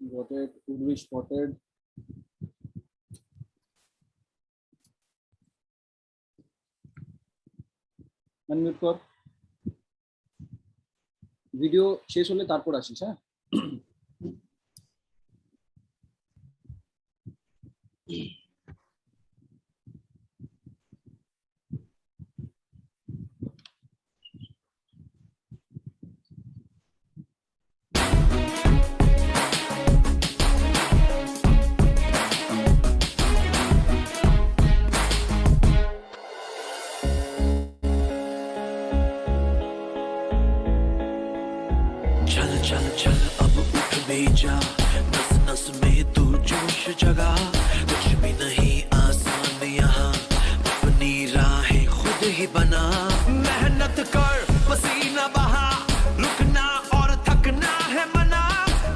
Got it. Urvi spotted. Unmute কর। Video শেষ হলে তারপর আসিস। হ্যাঁ, चल चल चल अब उठ भी जा, नस नस में तू जोश जगा। कुछ भी नहीं आसान यहाँ, अपनी राहें खुद ही बना। मेहनत कर, पसीना बहा, रुकना और थकना है मना।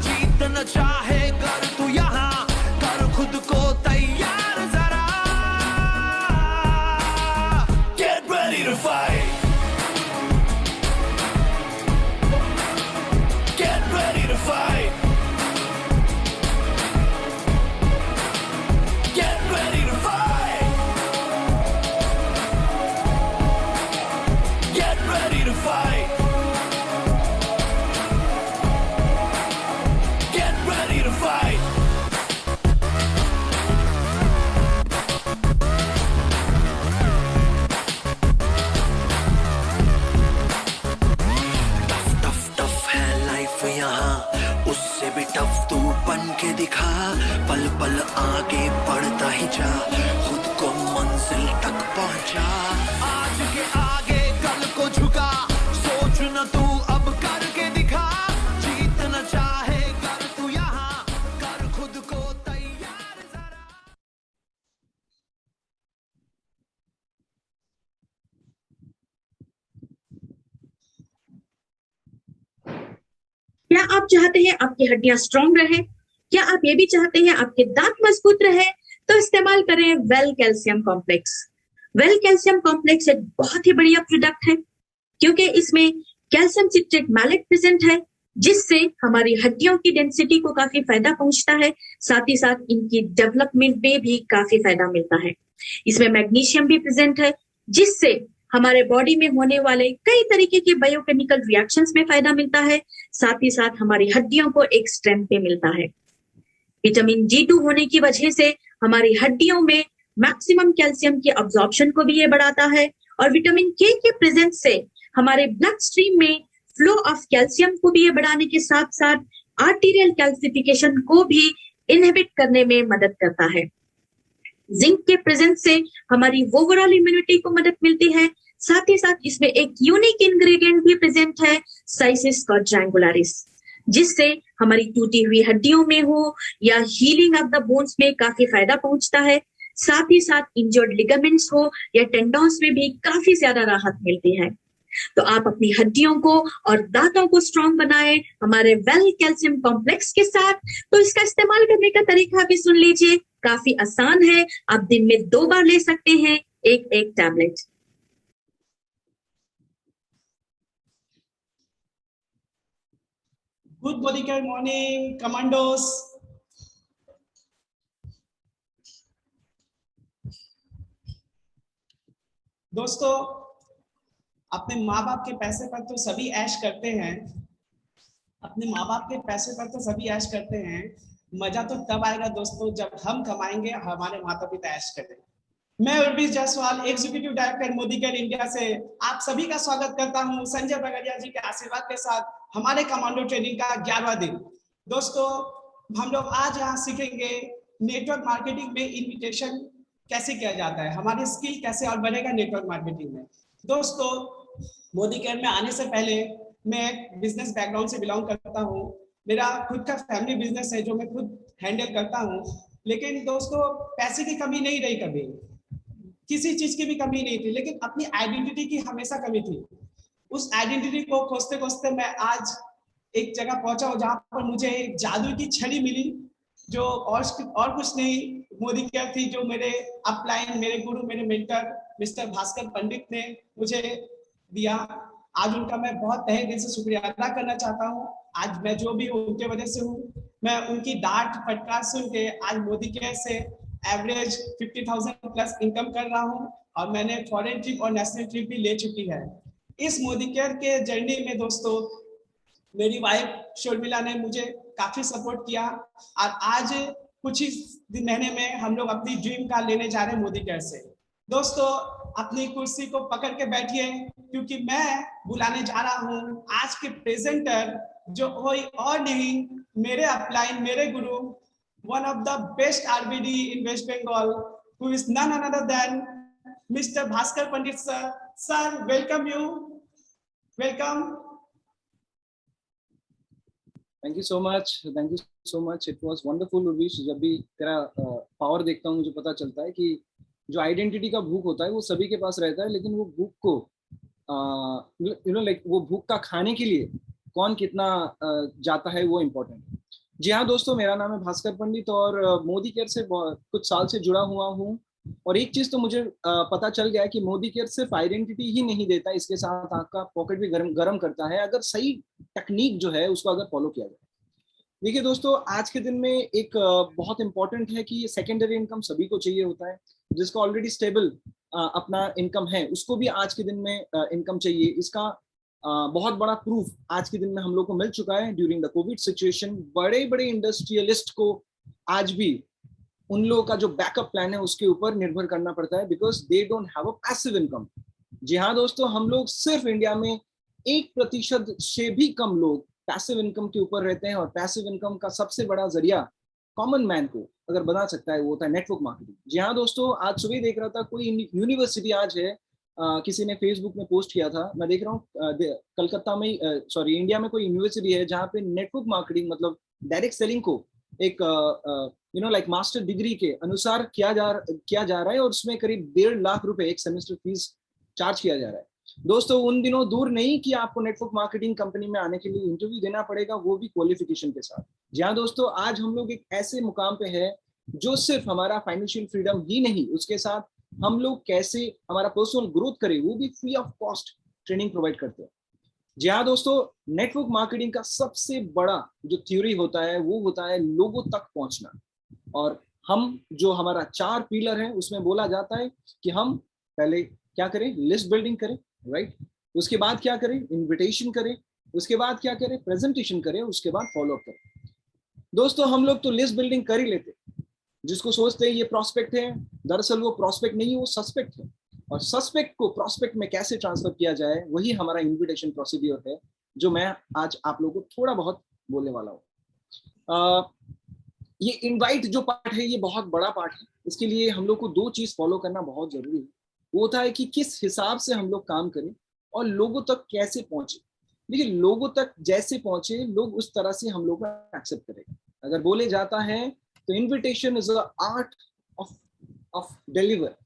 जीतना चाहे कर तू यहाँ, कर खुद को तैयार जरा। Get ready to fight. Get ready to fight. Get ready to fight. Get ready to fight. Get ready to fight. Tough tough tough है लाइफ यहाँ, उससे भी टफ तू बन के दिखा। पल पल आगे बढ़ता ही जा, खुद को मंजिल तक पहुंचा। आज के आगे कल को झुका, सोच न तू अब करके दिखा। जीतना चाहे कर तू यहाँ, कर खुद को तैयार जरा। क्या आप चाहते हैं आपकी हड्डियां स्ट्रांग रहे? क्या आप ये भी चाहते हैं आपके दांत मजबूत रहे? तो इस्तेमाल करें well calcium complex. Well calcium complex एक बहुत ही बढ़िया प्रोडक्ट है, क्योंकि इसमें कैल्शियम सिट्रेट मैलेट प्रेजेंट है, जिससे हमारी हड्डियों की डेंसिटी को काफी फायदा पहुंचता है, साथ ही साथ इनकी डेवलपमेंट में भी काफी फायदा मिलता है। इसमें मैग्नीशियम भी प्रेजेंट है, जिससे हमारे बॉडी में होने वाले कई तरीके के बायोकेमिकल रिएक्शंस में फायदा मिलता है, साथ ही साथ हमारी हड्डियों को एक स्ट्रेंथ भी मिलता है। विटामिन D2 होने की वजह से हमारी हड्डियों में मैक्सिमम कैल्शियम की अब्जॉर्प्शन को भी ये बढ़ाता है, और विटामिन K के प्रेजेंस से हमारे ब्लड स्ट्रीम में फ्लो ऑफ कैल्शियम को भी ये बढ़ाने के साथ साथ आर्टीरियल कैल्सिफिकेशन को भी इनहिबिट करने में मदद करता है। जिंक के प्रेजेंस से हमारी ओवरऑल इम्यूनिटी को मदद मिलती है, साथ ही साथ इसमें एक यूनिक इंग्रेडिएंट भी प्रेजेंट है, साइसिस क्वाड्रेंगुलरिस, जिससे हमारी टूटी हुई हड्डियों में हो या हीलिंग ऑफ द बोन्स में काफी फायदा पहुंचता है। साथ ही साथ इंजर्ड लिगामेंट्स हो या टेंडन्स में भी काफी ज्यादा राहत मिलती है। तो आप अपनी हड्डियों को और दांतों को स्ट्रांग बनाएं हमारे वेल कैल्शियम कॉम्प्लेक्स के साथ। तो इसका इस्तेमाल करने का तरीका भी सुन लीजिए, काफी आसान है। आप दिन में 2 बार ले सकते हैं, एक tablet. Good body care morning, commandos. दोस्तों, अपने माँ बाप के पैसे पर तो सभी ऐश करते हैं, अपने माँ बाप के पैसे पर तो सभी ऐश करते हैं। मजा तो तब आएगा दोस्तों जब हम कमाएंगे, हमारे माता पिता ऐश करें। मैं Urvi Jaiswal, executive director Modi care India से आप सभी का स्वागत करता हूं संजय बगड़िया जी के आशीर्वाद के साथ हमारे कमांडो ट्रेनिंग का 11वां दिन। दोस्तों, हम लोग आज यहाँ सीखेंगे नेटवर्क मार्केटिंग में इन्विटेशन कैसे किया जाता है, हमारी स्किल कैसे और बढ़ेगा नेटवर्क मार्केटिंग में। दोस्तों, मोदी केयर में आने से पहले मैं बिजनेस बैकग्राउंड से बिलोंग करता हूँ। मेरा खुद का फैमिली बिजनेस है जो मैं खुद हैंडल करता हूँ। लेकिन दोस्तों, पैसे की कमी नहीं रही, कभी किसी चीज की भी कमी नहीं थी, लेकिन अपनी आइडेंटिटी की हमेशा कमी थी। उस आइडेंटिटी को खोजते खोजते मैं आज एक जगह पहुंचा हूँ जहाँ पर मुझे एक जादू की छड़ी मिली, जो और कुछ नहीं मोदी केयर थी, जो मेरे अपलाइन, मेरे गुरु, मेरे मेंटर मिस्टर भास्कर पंडित ने मुझे दिया। आज उनका मैं बहुत तहे दिल से शुक्रिया अदा करना चाहता हूँ। आज मैं जो भी हूँ उनके वजह से हूँ। मैं उनकी डांट फटकार सुन के आज मोदी केयर से एवरेज 50,000 प्लस इनकम कर रहा हूं और मैंने फॉरेन ट्रिप और नेशनल ट्रिप भी ले चुकी है। इस मोदी केयर के जर्नी में दोस्तों मेरी वाइफ शर्मिला ने मुझे काफी सपोर्ट किया और आज कुछ ही महीने में हम लोग अपनी ड्रीम कार लेने जा रहे हैं मोदी केयर से। दोस्तों अपनी कुर्सी को पकड़ के बैठिए क्योंकि मैं बुलाने जा रहा हूँ आज के प्रेजेंटर जो कोई और नहीं मेरे अपलाइन मेरे गुरु one of the best RBD in West Bengal who is none other than Mr. Bhaskar Pandit sir. Sir, welcome you. Welcome. Thank you so much, thank you so much. It was wonderful Urvish. जब भी तेरा power देखता हूँ मुझे पता चलता है कि जो आइडेंटिटी का भूख होता है वो सभी के पास रहता है, लेकिन वो भूख को यू नो लाइक वो भूख का खाने के लिए कौन कितना जाता है वो इम्पोर्टेंट है। जी हाँ दोस्तों, मेरा नाम है भास्कर पंडित और मोदी केयर से कुछ साल से जुड़ा हुआ हूँ। और एक चीज तो मुझे पता चल गया है कि मोदी केयर सिर्फ आइडेंटिटी ही नहीं देता, इसके साथ आपका पॉकेट भी गरम करता है अगर सही टेक्निक जो है उसको अगर फॉलो किया जाए। देखिए दोस्तों, आज के दिन में एक बहुत इंपॉर्टेंट है कि सेकेंडरी इनकम सभी को चाहिए होता है। जिसको ऑलरेडी स्टेबल अपना इनकम है उसको भी आज के दिन में इनकम चाहिए। इसका बहुत बड़ा प्रूफ आज के दिन में हम लोग को मिल चुका है ड्यूरिंग द कोविड सिचुएशन। बड़े बड़े इंडस्ट्रियलिस्ट को आज भी उन लोगों का जो बैकअप प्लान है उसके ऊपर निर्भर करना पड़ता है because they don't have a passive income. जी हाँ दोस्तों, हम लोग सिर्फ इंडिया में 1% से भी कम लोग पैसिव इनकम के ऊपर रहते हैं और पैसिव इनकम का सबसे बड़ा जरिया कॉमन मैन को अगर बना सकता है वो होता है नेटवर्क मार्केटिंग। जी हाँ दोस्तों, आज सुबह देख रहा था कोई यूनिवर्सिटी आज है, किसी ने फेसबुक में पोस्ट किया था, मैं देख रहा हूँ कलकत्ता में सॉरी इंडिया में कोई यूनिवर्सिटी है जहाँ पे नेटवर्क मार्केटिंग मतलब डायरेक्ट सेलिंग को एक you know like master degree के अनुसार किया जा रहा है और उसमें करीब 1.5 लाख रुपए एक सेमेस्टर फीस चार्ज किया जा रहा है। दोस्तों उन दिनों दूर नहीं कि आपको नेटवर्क मार्केटिंग कंपनी में आने के लिए इंटरव्यू देना पड़ेगा, वो भी क्वालिफिकेशन के साथ। जी हाँ दोस्तों, आज हम लोग एक ऐसे मुकाम पे है जो सिर्फ हमारा फाइनेंशियल फ्रीडम ही नहीं, उसके साथ हम लोग कैसे हमारा पर्सनल ग्रोथ करें वो भी free of cost training provide करते हैं। जी हाँ दोस्तों, नेटवर्क मार्केटिंग का सबसे बड़ा जो थ्योरी होता है वो होता है लोगों तक पहुंचना। और हम जो हमारा 4 पिलर है उसमें बोला जाता है कि हम पहले क्या करें, लिस्ट बिल्डिंग करें, राइट। उसके बाद क्या करें, इन्विटेशन करें। उसके बाद क्या करें, प्रेजेंटेशन करें। उसके बाद फॉलो अप करें। दोस्तों हम लोग तो लिस्ट बिल्डिंग कर ही लेते, जिसको सोचते हैं ये प्रॉस्पेक्ट है, दरअसल वो प्रॉस्पेक्ट नहीं, वो सस्पेक्ट है। और सस्पेक्ट को प्रॉस्पेक्ट में कैसे ट्रांसफर किया जाए वही हमारा इन्विटेशन प्रोसीड्योर है, जो मैं आज आप लोगों को थोड़ा बहुत बोलने वाला हूँ। ये इनवाइट जो पार्ट है ये बहुत बड़ा पार्ट है। इसके लिए हम लोग को 2 चीज फॉलो करना बहुत जरूरी है। वो होता है कि किस हिसाब से हम लोग काम करें और लोगों तक कैसे पहुंचे। देखिए, लोगों तक जैसे पहुंचे लोग उस तरह से हम लोग को एक्सेप्ट करेंगे। अगर बोले जाता है तो invitation is the art of deliver.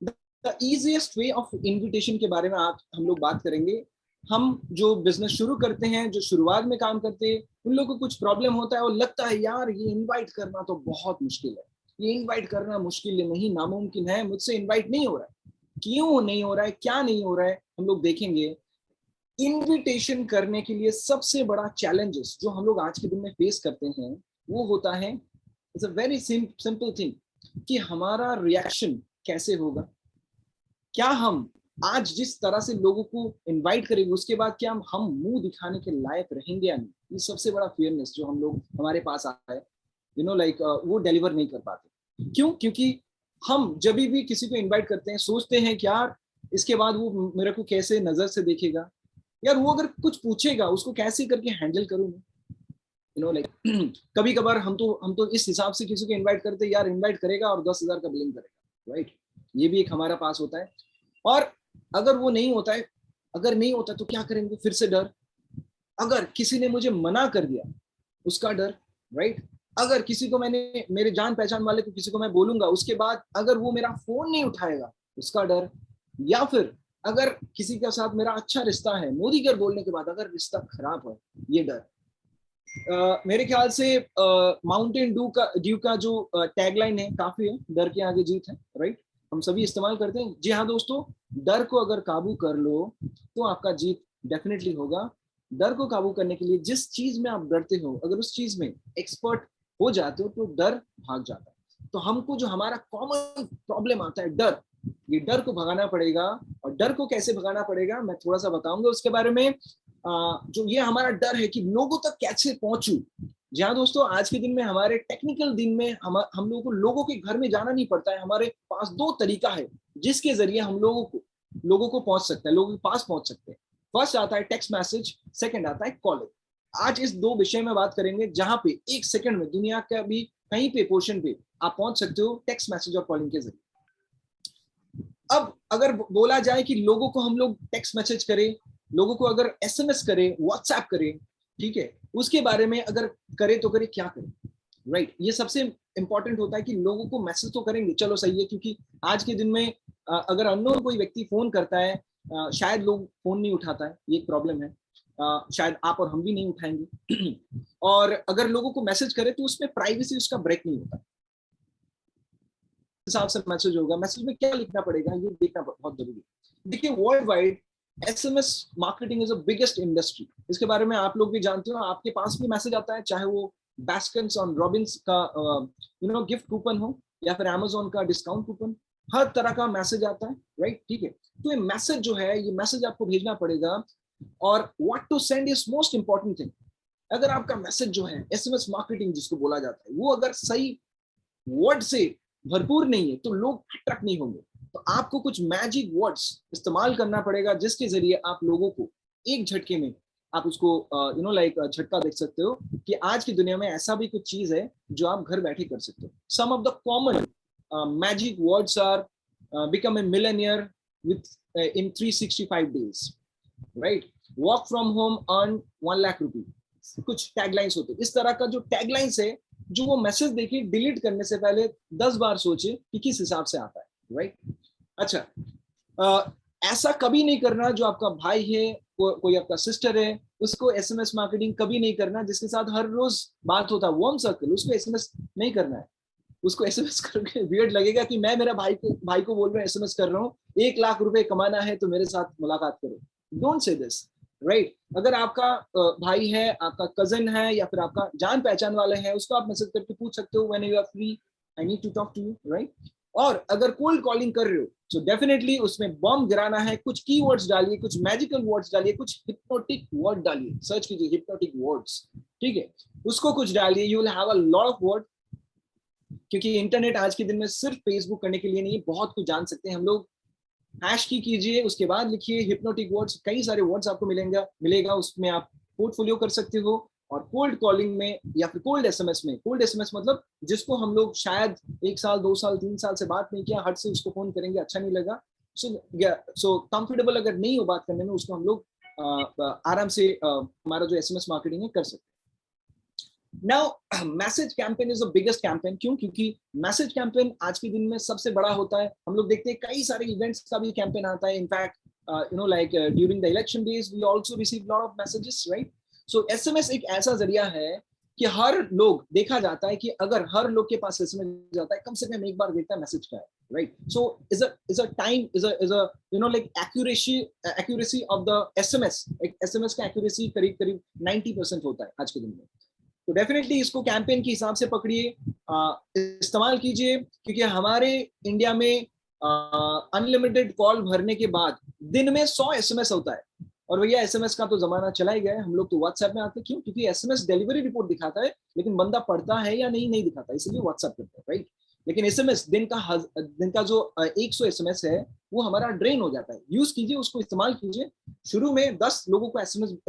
The easiest way of invitation के बारे में आज हम लोग बात करेंगे। हम जो बिजनेस शुरू करते हैं, जो शुरुआत में काम करते हैं, उन लोगों को कुछ प्रॉब्लम होता है और लगता है यार ये इनवाइट करना तो बहुत मुश्किल है, ये इनवाइट करना मुश्किल नहीं, नामुमकिन है, मुझसे इनवाइट नहीं हो रहा है। क्यों नहीं हो रहा है, क्या नहीं हो रहा है, हम लोग देखेंगे। इनविटेशन करने के लिए सबसे बड़ा चैलेंजेस जो हम लोग आज के दिन में फेस करते हैं वो होता है, it's a very simple thing, कि हमारा रिएक्शन कैसे होगा। क्या हम आज जिस तरह से लोगों को इनवाइट करेंगे उसके बाद क्या हम मुंह दिखाने के लायक रहेंगे या नहीं। ये सबसे बड़ा फेयरनेस जो हम लोग हमारे पास आता है, यू नो लाइक वो डिलीवर नहीं कर पाते। क्यों? क्योंकि हम जब भी किसी को इनवाइट करते हैं सोचते हैं कि यार इसके बाद वो मेरे को कैसे नजर से देखेगा, यार वो अगर कुछ पूछेगा उसको कैसे करके हैंडल करूँ, यू नो लाइक कभी कभार हम तो इस हिसाब से किसी को इनवाइट करते हैं, यार इनवाइट करेगा और 10,000 का बिलिंग करेगा, राइट। ये भी एक हमारा पास होता है। और अगर वो नहीं होता है, अगर नहीं होता तो क्या करेंगे, फिर से डर। अगर किसी ने मुझे मना कर दिया उसका डर, राइट। अगर किसी को मैंने, मेरे जान पहचान वाले को किसी को मैं बोलूंगा, उसके बाद अगर वो मेरा फोन नहीं उठाएगा उसका डर। या फिर अगर किसी के साथ मेरा अच्छा रिश्ता है, मोदी केयर बोलने के बाद अगर रिश्ता खराब है, ये डर। मेरे ख्याल से माउंटेन ड्यू का जो टैगलाइन है काफी है, डर के आगे जीत है, राइट। हम सभी इस्तेमाल करते हैं। जी हाँ दोस्तों, डर को अगर काबू कर लो तो आपका जीत डेफिनेटली होगा। डर को काबू करने के लिए जिस चीज में आप डरते हो, अगर उस चीज में एक्सपर्ट हो जाते हो तो डर भाग जाता है। तो हमको जो हमारा कॉमन प्रॉब्लम आता है डर, ये डर को भगाना पड़ेगा। और डर को कैसे भगाना पड़ेगा मैं थोड़ा सा बताऊंगा उसके बारे में। जो ये हमारा डर है कि लोगों तक कैसे पहुंचूं। जहाँ दोस्तों आज के दिन में, हमारे टेक्निकल दिन में, हम लोगों को लोगों के घर में जाना नहीं पड़ता है। हमारे पास 2 तरीका है जिसके जरिए हम लोगों को पहुंच सकते हैं, लोगों के पास पहुंच सकते हैं। फर्स्ट आता है टेक्स्ट मैसेज, सेकंड आता है कॉलिंग। आज इस 2 विषय में बात करेंगे जहां पे 1 सेकंड में दुनिया का भी कहीं पे पोर्शन पे आप पहुंच सकते हो टेक्स्ट मैसेज और कॉलिंग के जरिए। अब अगर बोला जाए कि लोगों को हम लोग टेक्स्ट मैसेज करें, लोगों को अगर SMS करें, व्हाट्सएप करें, ठीक है, उसके बारे में अगर करें तो करें, क्या करें, राइट। ये सबसे इंपॉर्टेंट होता है कि लोगों को मैसेज तो करेंगे, चलो सही है, क्योंकि आज के दिन में अगर अननोन कोई व्यक्ति फोन करता है, शायद लोग फोन नहीं उठाता है, ये एक प्रॉब्लम है। शायद आप और हम भी नहीं उठाएंगे। और अगर लोगों को मैसेज करें तो उसमें प्राइवेसी उसका ब्रेक नहीं होता, हिसाब से मैसेज होगा। मैसेज में क्या लिखना पड़ेगा ये देखना बहुत जरूरी है। देखिए, world wide SMS marketing is the biggest industry. इसके बारे में आप लोग भी जानते हो, आपके पास भी मैसेज आता है, चाहे वो बास्किन्स और रॉबिन्स का गिफ्ट कूपन हो या फिर Amazon का डिस्काउंट कूपन, हर तरह का मैसेज आता है, राइट, ठीक है। तो ये मैसेज जो है, ये मैसेज आपको भेजना पड़ेगा। और what to send is most important thing. अगर आपका मैसेज जो है, SMS मार्केटिंग जिसको बोला जाता है, वो अगर सही वर्ड से भरपूर नहीं है तो लोग अट्रैक्ट नहीं होंगे। तो आपको कुछ मैजिक वर्ड्स इस्तेमाल करना पड़ेगा जिसके जरिए आप लोगों को एक झटके में आप उसको झटका देख सकते हो कि आज की दुनिया में ऐसा भी कुछ चीज है जो आप घर बैठे कर सकते हो। Some of the common magic words are become a millionaire in 365 days, right? Work from home, earn 1 lakh रुपए, कुछ टैगलाइंस होते हैं। इस तरह का जो टैगलाइंस है, जो वो मैसेज देखिए डिलीट करने से पहले 10 बार सोचे कि किस हिसाब से आता है, राइट? अच्छा, ऐसा कभी नहीं करना जो आपका भाई है, कोई आपका सिस्टर है, उसको SMS मार्केटिंग कभी नहीं करना जिसके साथ हर रोज बात होता है, वार्म सर्कल, उसको SMS नहीं करना है। उसको SMS करके वियर्ड लगेगा कि मैं मेरा भाई को बोल रहा हूँ, SMS कर रहा हूँ, 1 लाख रुपए कमाना है तो मेरे साथ मुलाकात करो। Don't say this, right? अगर आपका भाई है, आपका कजन है, या फिर आपका जान पहचान वाले हैं, उसको आप मैसेज करके पूछ सकते हो, when you are free I need to talk to you, right? और अगर कोल्ड कॉलिंग कर रहे हो तो डेफिनेटली उसमें बॉम्ब गिराना है, कुछ कीवर्ड्स डालिए, कुछ मैजिकल वर्ड्स डालिए, कुछ हिप्नोटिक वर्ड डालिए, सर्च कीजिए हिप्नोटिक वर्ड्स, ठीक है, उसको कुछ डालिए, you will have a lot of word. क्योंकि इंटरनेट आज के दिन में सिर्फ फेसबुक करने के लिए नहीं, बहुत कुछ जान सकते हैं हम लोग। हैश की कीजिए, उसके बाद लिखिए हिप्नोटिक वर्ड्स, कई सारे वर्ड्स आपको मिलेगा, उसमें आप पोर्टफोलियो कर सकते हो। और कोल्ड कॉलिंग में या फिर कोल्ड SMS में, कोल्ड SMS मतलब जिसको हम लोग शायद 1 साल 2 साल 3 साल से बात नहीं किया, हट से उसको फोन करेंगे, अच्छा नहीं लगा, सो कंफर्टेबल अगर नहीं हो बात करने में, उसको हम लोग आराम से हमारा जो SMS मार्केटिंग है कर सकते हैं। Now message campaign is the biggest campaign. क्यों? क्योंकि मैसेज कैंपेन आज के दिन में सबसे बड़ा होता है। हम लोग देखते हैं कई सारे इवेंट्स का भी कैंपेन आता है। In fact during the election days we also receive lot of messages, right? So SMS एक ऐसा जरिया है कि हर लोग, देखा जाता है कि अगर हर लोग के पास SMS जाता है, कम से कम एक बार देखता है मैसेज का है, right? So is a time is a like accuracy of the SMS, एक SMS का एक्यूरेसी करीब 90% होता है आज के दिन में। तो डेफिनेटली इसको कैंपेन के हिसाब से पकड़िए, इस्तेमाल कीजिए, क्योंकि हमारे इंडिया में अनलिमिटेड कॉल भरने के बाद दिन में 100 SMS होता है। और भैया SMS का तो जमाना चला ही गया है, हम लोग तो व्हाट्सएप में आते हैं। क्यों? क्योंकि SMS डिलीवरी रिपोर्ट दिखाता है, लेकिन बंदा पढ़ता है या नहीं दिखाता, इसलिए व्हाट्सएप करता है, राइट? लेकिन SMS दिन का जो 100 SMS है वो हमारा ड्रेन हो जाता है। यूज कीजिए, उसको इस्तेमाल कीजिए। शुरू में 10 लोगों को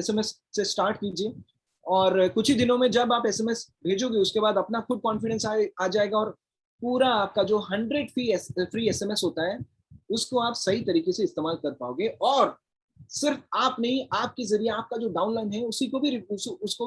SMS से स्टार्ट कीजिए, और कुछ ही दिनों में जब आप SMS भेजोगे, उसके बाद अपना खुद कॉन्फिडेंस आ जाएगा, और पूरा आपका जो 100 फ्री SMS होता है उसको आप सही तरीके से इस्तेमाल कर पाओगे। और सिर्फ आप नहीं, आपके जरिए आपका जो डाउनलाइन है उसको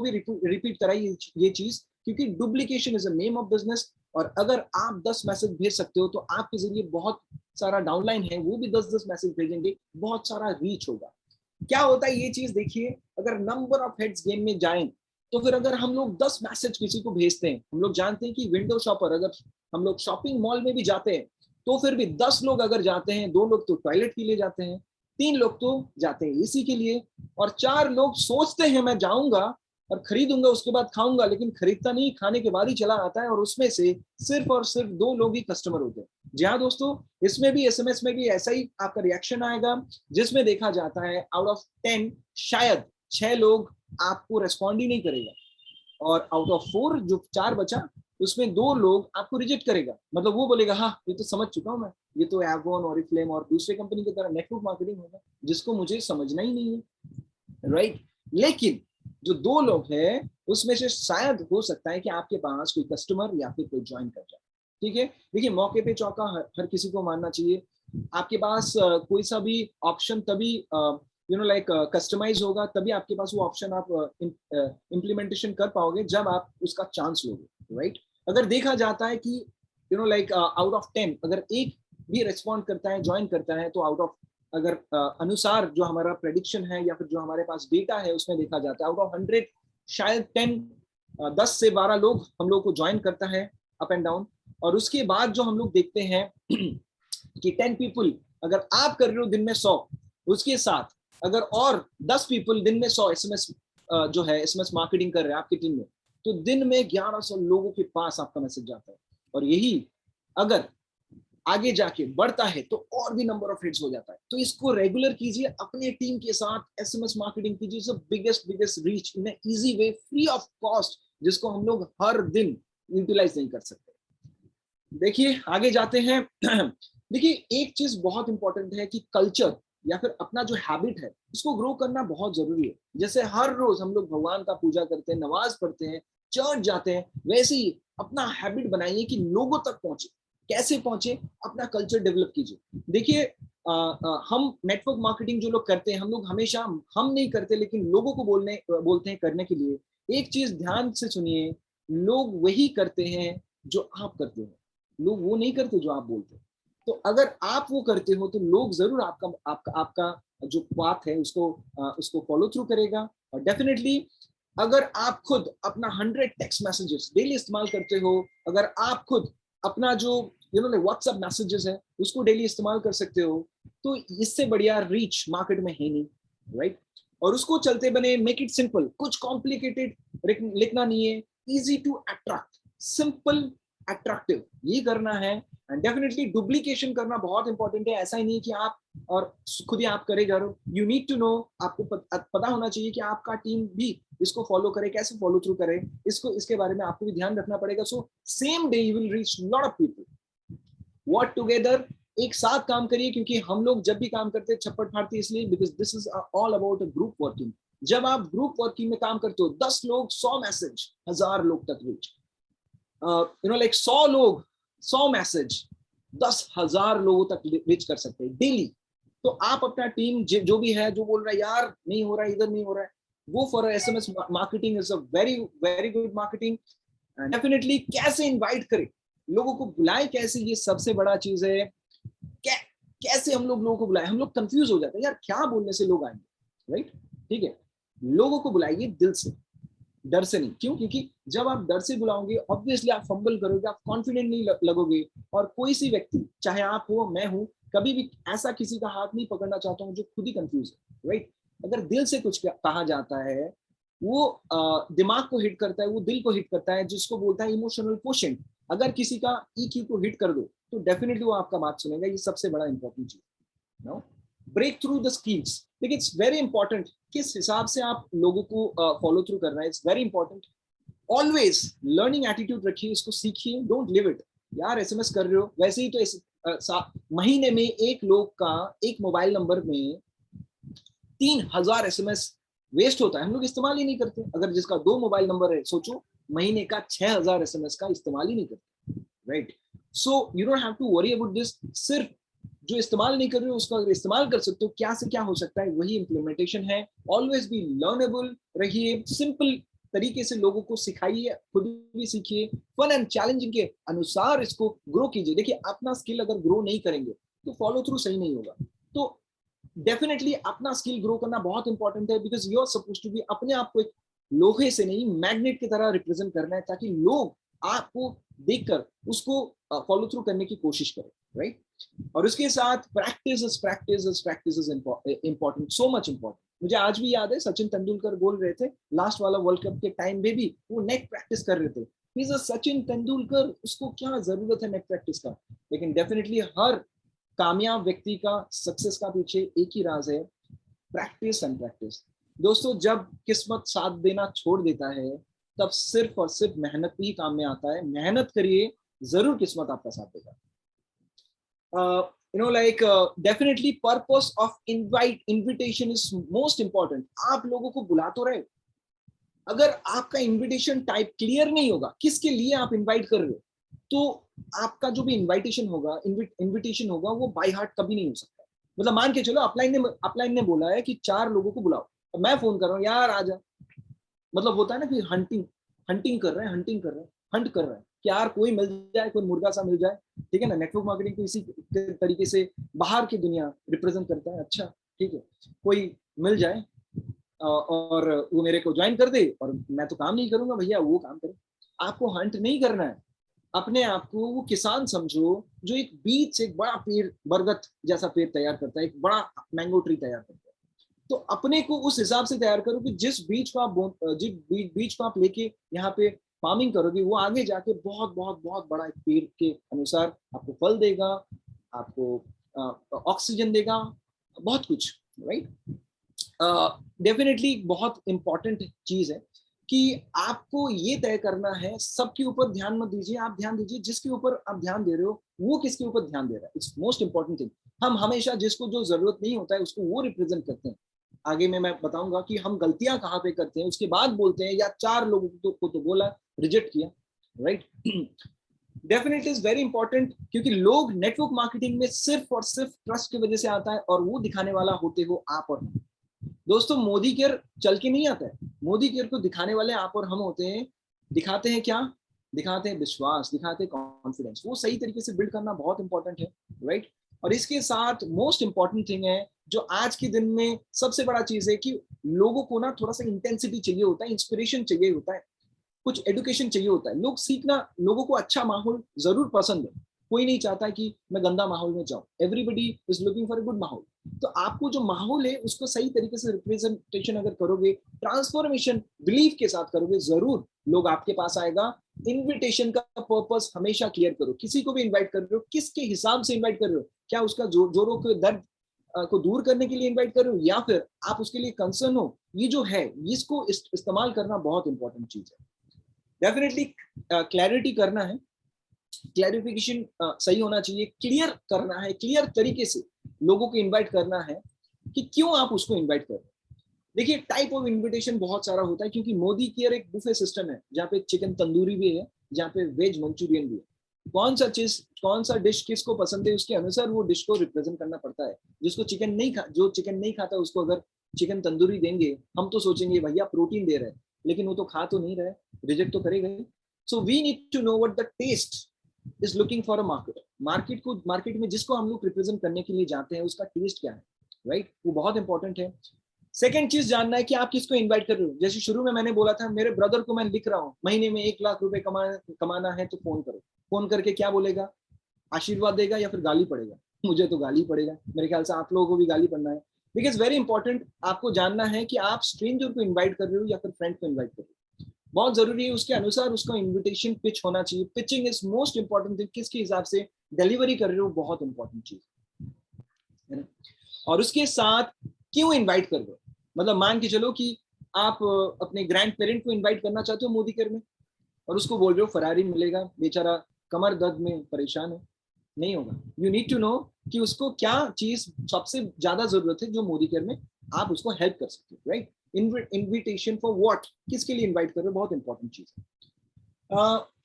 भी रिपीट कराइए ये चीज, क्योंकि duplication is a name of business. और अगर आप 10 मैसेज भेज सकते हो तो आपके जरिए बहुत सारा डाउनलाइन है वो भी 10 मैसेज भेजेंगे, बहुत सारा रीच होगा। क्या होता है ये चीज देखिए, अगर नंबर ऑफ हेड्स गेम में जाएं तो फिर अगर हम लोग 10 मैसेज किसी को भेजते हैं, हम लोग जानते हैं कि विंडो शॉपर, अगर हम लोग शॉपिंग मॉल में भी जाते हैं तो फिर भी 10 लोग अगर जाते हैं, 2 लोग तो टॉयलेट के लिए जाते हैं, 3 लोग तो जाते हैं एसी के लिए, और 4 लोग सोचते हैं मैं जाऊंगा और खरीदूंगा, उसके बाद खाऊंगा, लेकिन खरीदता नहीं, खाने के बाद ही चला आता है, और उसमें से सिर्फ और सिर्फ 2 लोग ही कस्टमर होते हैं। जी हाँ दोस्तों, इसमें भी एसएमएस में भी ऐसा ही आपका रिएक्शन आएगा, जिसमें देखा जाता है आउट ऑफ 10 शायद 6 लोग आपको रेस्पॉन्ड ही नहीं करेगा, और आउट ऑफ 4 जो 4 बचा उसमें 2 लोग आपको रिजेक्ट करेगा। मतलब वो बोलेगा हाँ ये तो समझ चुका हूं मैं, ये तो एवोन, ऑरिफ्लेम और दूसरे कंपनी की तरह नेटवर्क मार्केटिंग होगा जिसको मुझे समझना ही नहीं है, राइट। लेकिन जो 2 लोग हैं उसमें से शायद हो सकता है कि आपके पास कोई कस्टमर या फिर कोई ज्वाइन कर जाए, ठीक है। देखिए मौके पे चौका हर किसी को मानना चाहिए। आपके पास कोई सा भी ऑप्शन तभी कस्टमाइज होगा, तभी आपके पास वो ऑप्शन आप इम्प्लीमेंटेशन कर पाओगे जब आप उसका चांस लोगे, राइट। अगर देखा जाता है कि आउट ऑफ 10 अगर एक भी रेस्पॉन्ड करता है, ज्वाइन करता है, तो आउट ऑफ अगर अनुसार जो हमारा प्रेडिक्शन है या फिर जो हमारे पास डेटा है उसमें देखा जाता है आउट ऑफ 100 शायद 10 से 12 लोग हम लोग को ज्वाइन करता है अप एंड डाउन। और उसके बाद जो हम लोग देखते हैं कि 10 पीपल अगर आप कर रहे हो दिन में 100, उसके साथ अगर और 10 पीपल दिन में 100 एसएमएस जो है एसएमएस मार्केटिंग कर रहे हैं आपकी टीम में, तो दिन में 1100 लोगों के पास आपका मैसेज जाता है। और यही अगर आगे जाके बढ़ता है तो और भी नंबर ऑफ हिट्स हो जाता है। तो इसको रेगुलर कीजिए, अपने टीम के साथ एसएमएस मार्केटिंग कीजिए, so biggest reach in easy way, free of cost, जिसको हम लोग हर दिन यूटिलाइज नहीं कर सकते। देखिए आगे जाते हैं। देखिए एक चीज बहुत इंपॉर्टेंट है कि कल्चर या फिर अपना जो हैबिट है उसको ग्रो करना बहुत जरूरी है। जैसे हर रोज हम लोग भगवान का पूजा करते हैं, नमाज पढ़ते हैं, चर्च जाते हैं, वैसे ही अपना हैबिट बनाइए कि लोगों तक पहुंचे। कैसे पहुंचे? अपना कल्चर डेवलप कीजिए। देखिए हम नेटवर्क मार्केटिंग जो लोग करते हैं, हम लोग हमेशा हम नहीं करते लेकिन लोगों को बोलते हैं करने के लिए। एक चीज ध्यान से सुनिए, लोग वही करते हैं जो आप करते हो, लोग वो नहीं करते जो आप बोलते हो। तो अगर आप वो करते हो तो लोग जरूर आपका जो बात है उसको फॉलो थ्रू करेगा। और डेफिनेटली अगर आप खुद अपना 100 टेक्स्ट मैसेजेस डेली इस्तेमाल करते हो, अगर आप खुद अपना जो व्हाट्सएप मैसेजेस है उसको डेली इस्तेमाल कर सकते हो, तो इससे बढ़िया रीच मार्केट में है नहीं, राइट। और उसको चलते बने, मेक इट सिंपल, कुछ कॉम्प्लिकेटेड लिखना नहीं है, easy to attract, simple attractive, ये करना है। एंड डेफिनेटली डुप्लीकेशन करना बहुत इंपॉर्टेंट है। ऐसा ही नहीं कि आप और खुद ही आप करे जा रहे हो, यू नीड टू नो, आपको पता होना चाहिए कि आपका टीम भी इसको फॉलो करे, कैसे फॉलो थ्रू करे, इसके बारे में आपको भी ध्यान रखना पड़ेगा। So same day you will reach lot of people, work together, एक साथ काम करिए। क्योंकि हम लोग जब भी काम करते हैं छप्पड़ फाड़ते इसलिए because this is all about a group working. जब आप ग्रुप वर्किंग में काम करते हो, 10 लोग 100 मैसेज, 1000 लोग तक रीच, 100 लोग 100 मैसेज 10,000 लोगों तक रीच कर सकते हैं डेली। तो आप अपना टीम जो भी है, जो बोल रहा है यार नहीं हो रहा है, इधर नहीं हो रहा है, वो for SMS marketing is a very very good marketing. Definitely कैसे इनवाइट करें, लोगों को बुलाएं कैसे, ये सबसे बड़ा चीज है। कैसे हम लोगों को बुलाएं, हम लोग कंफ्यूज हो जाते हैं यार क्या बोलने से लोग आएंगे, राइट। ठीक है, लोगों को बुलाइए दिल से, डर से नहीं। क्यों? क्योंकि जब आप डर से बुलाओगे ऑब्वियसली आप फंबल करोगे, आप कॉन्फिडेंट नहीं लगोगे। और कोई सी व्यक्ति, चाहे आप हो मैं हूं, कभी भी ऐसा किसी का हाथ नहीं पकड़ना चाहता हूं जो खुद ही कंफ्यूज है, राइट। अगर दिल से कुछ कहा जाता है वो दिमाग को हिट करता है, वो दिल को हिट करता है, जिसको बोलता है इमोशनल क्वोशेंट। अगर किसी का EQ को हिट कर दो तो डेफिनेटली वो आपका बात सुनेगा। ये सबसे बड़ा इंपॉर्टेंट चीज। Now break through the skills. देखिए इट्स वेरी इंपॉर्टेंट किस हिसाब से आप लोगों को फॉलो थ्रू कर रहे हैं, it's very important. Always learning attitude रखिए, इसको सीखिए, डोंट लिव इट। यार एसएमएस कर रहे हो, वैसे ही तो महीने में एक लोग का एक मोबाइल नंबर में 3000 एसएमएस वेस्ट होता है, हम लोग इस्तेमाल ही नहीं करते। अगर जिसका 2 मोबाइल नंबर है, सोचो महीने का 6000 एसएमएस का इस्तेमाल ही नहीं करते, right. So you don't have to worry about this. सिर्फ जो इस्तेमाल नहीं कर रहे हो उसका अगर इस्तेमाल कर सकते हो, क्या से क्या हो सकता है, वही इंप्लीमेंटेशन है। ऑलवेज बी लर्नेबल रहिए, सिंपल तरीके से लोगों को सिखाइए, खुद भी सीखिए, फन एंड चैलेंजिंग के अनुसार इसको ग्रो कीजिए। देखिए अपना स्किल अगर ग्रो नहीं करेंगे तो फॉलो थ्रू सही नहीं होगा। तो डेफिनेटली अपना स्किल ग्रो करना बहुत इंपॉर्टेंट है, because you are supposed to be, अपने आप को एक लोहे से नहीं मैग्नेट की तरह रिप्रेजेंट करना है, ताकि लोग आपको देखकर उसको फॉलो थ्रू करने की कोशिश करें। राइट? और उसके साथ practice is important, so much important. मुझे आज भी याद है सचिन तेंदुलकर बोल रहे थे लास्ट वाला वर्ल्ड कप के टाइम में भी, वो नेट प्रैक्टिस कर रहे थे। He is a Sachin Tendulkar, उसको क्या जरूरत है नेट प्रैक्टिस का? लेकिन डेफिनेटली हर कामयाब व्यक्ति का सक्सेस का पीछे एक ही राज है, प्रैक्टिस एंड प्रैक्टिस। दोस्तों, जब किस्मत साथ देना छोड़ देता है तब सिर्फ और सिर्फ मेहनत ही काम में आता है। मेहनत करिए, जरूर किस्मत आपका साथ देगा। Definitely purpose of invitation is most important. आप लोगों को बुला तो रहे, अगर आपका इनविटेशन टाइप क्लियर नहीं होगा किसके लिए आप इनवाइट कर रहे हो, तो आपका जो भी इनविटेशन होगा वो बाय हार्ट कभी नहीं हो सकता। मतलब मान के चलो अपलाइन ने बोला है कि 4 लोगों को बुलाओ, और मैं फोन कर रहा हूँ यार आजा, मतलब होता है ना कि हंटिंग कर रहे हैं, हंट कर रहे हैं कि यार कोई मिल जाए, कोई मुर्गा सा मिल जाए, ठीक है ना। नेटवर्क मार्केटिंग को इसी तरीके से बाहर की दुनिया रिप्रेजेंट करता है। अच्छा ठीक है, कोई मिल जाए और वो मेरे को ज्वाइन कर दे, और मैं तो काम नहीं करूंगा, भैया वो काम करे। आपको हंट नहीं करना है, अपने आप को वो किसान समझो जो एक बीज से एक बड़ा पेड़, बरगद जैसा पेड़ तैयार करता है, एक बड़ा मैंगो ट्री तैयार करता है। तो अपने को उस हिसाब से तैयार करो कि जिस बीज को आप लेके यहाँ पे फार्मिंग करोगे, वो आगे जाके बहुत बहुत बहुत बड़ा एक पेड़ के अनुसार आपको फल देगा, आपको ऑक्सीजन देगा, बहुत कुछ, राइट? डेफिनेटली बहुत इंपॉर्टेंट चीज है कि आपको ये तय करना है, सबके ऊपर ध्यान मत दीजिए, आप ध्यान दीजिए जिसके ऊपर आप ध्यान दे रहे हो वो किसके ऊपर ध्यान दे रहा है। It's most important thing. हम हमेशा जिसको जो जरूरत नहीं होता है उसको वो रिप्रेजेंट करते हैं। आगे में मैं बताऊंगा कि हम गलतियां कहाँ पे करते हैं, उसके बाद बोलते हैं या 4 लोगों को तो बोला, रिजेक्ट किया, right? Definitely is very important, क्योंकि लोग नेटवर्क मार्केटिंग में सिर्फ और सिर्फ ट्रस्ट की वजह से आता है, और वो दिखाने वाला होते हो आप और हम। दोस्तों, मोदी केयर चल के नहीं आता है, मोदी केयर को दिखाने वाले आप और हम होते हैं। दिखाते हैं क्या? दिखाते हैं विश्वास, दिखाते हैं कॉन्फिडेंस। वो सही तरीके से बिल्ड करना बहुत इंपॉर्टेंट है, राइट? और इसके साथ मोस्ट इंपॉर्टेंट थिंग है जो आज के दिन में सबसे बड़ा चीज है कि लोगों को ना थोड़ा सा इंटेंसिटी चाहिए होता है, इंस्पिरेशन चाहिए होता है, कुछ एडुकेशन चाहिए होता है। लोग सीखना, लोगों को अच्छा माहौल जरूर पसंद है, कोई नहीं चाहता कि मैं गंदा माहौल में जाऊं। Everybody is looking for a good माहौल। तो आपको जो माहौल है उसको सही तरीके से रिप्रेजेंटेशन अगर करोगे, ट्रांसफॉर्मेशन बिलीव के साथ करोगे, जरूर लोग आपके पास आएगा। इन्विटेशन का पर्पस हमेशा क्लियर करो। किसी को भी इन्वाइट कर रहे हो, किसके हिसाब से इन्वाइट कर रहे हो? क्या उसका जोरों के दर्द को दूर करने के लिए इन्वाइट कर रहे हो, या फिर आप उसके लिए कंसर्न हो? ये जो है, इसको इस्तेमाल करना बहुत इंपॉर्टेंट चीज है। डेफिनेटली क्लैरिटी करना है, क्लैरिफिकेशन सही होना चाहिए, क्लियर करना है, क्लियर तरीके से लोगों को इनवाइट करना है कि क्यों आप उसको इनवाइट कर रहे हैं। देखिए, टाइप ऑफ इनविटेशन बहुत सारा होता है, क्योंकि मोदी केयर एक बुफे सिस्टम है जहाँ पे चिकन तंदूरी भी है, जहाँ पे वेज मंचूरियन भी है। कौन सा डिश किसको पसंद है उसके अनुसार वो डिश को रिप्रेजेंट करना पड़ता है। जो चिकन नहीं खाता उसको अगर चिकन तंदूरी देंगे, हम तो सोचेंगे भैया प्रोटीन दे रहे हैं, लेकिन वो तो खा तो नहीं रहे, रिजेक्ट तो करेगा। So we need to know what the test is looking for a market में जिसको हम लोग रिप्रेजेंट करने के लिए जाते हैं उसका टेस्ट क्या है, राइट? वो बहुत इंपॉर्टेंट है। सेकंड चीज जानना है कि आप किसको इनवाइट कर रहे हो। जैसे शुरू में मैंने बोला था, मेरे ब्रदर को मैं लिख रहा हूँ महीने में 1 लाख रुपए कमाना है तो फोन करो। फोन करके क्या बोलेगा? आशीर्वाद देगा या फिर गाली पड़ेगा? मुझे तो गाली पड़ेगा, मेरे ख्याल से आप लोगों को भी गाली पड़ना है। बिकॉज वेरी इंपॉर्टेंट, आपको जानना है कि आप स्ट्रेंजर को इन्वाइट कर रहे हो या फिर फ्रेंड को इन्वाइट कर रहे हो। बहुत जरूरी है, उसके अनुसार उसका इन्विटेशन पिच होना चाहिए। Pitching is most important thing. किसके हिसाब से डिलीवरी कर रहे हो, बहुत इंपॉर्टेंट चीज है ना। और उसके साथ क्यों इन्वाइट कर रहे हो, मतलब मान के चलो कि आप अपने ग्रैंड पेरेंट को इन्वाइट करना चाहते हो मोदी केयर में, और उसको बोल रहे हो फरारी मिलेगा, बेचारा कमर दर्द में परेशान है, नहीं होगा। यू नीड टू नो कि उसको क्या चीज सबसे ज्यादा जरूरत है जो मोदी केयर में आप उसको हेल्प कर सकते हो, राइट? इन्विटेशन फॉर व्हाट, किसके लिए इन्वाइट कर रहे हो, बहुत इंपॉर्टेंट चीज है।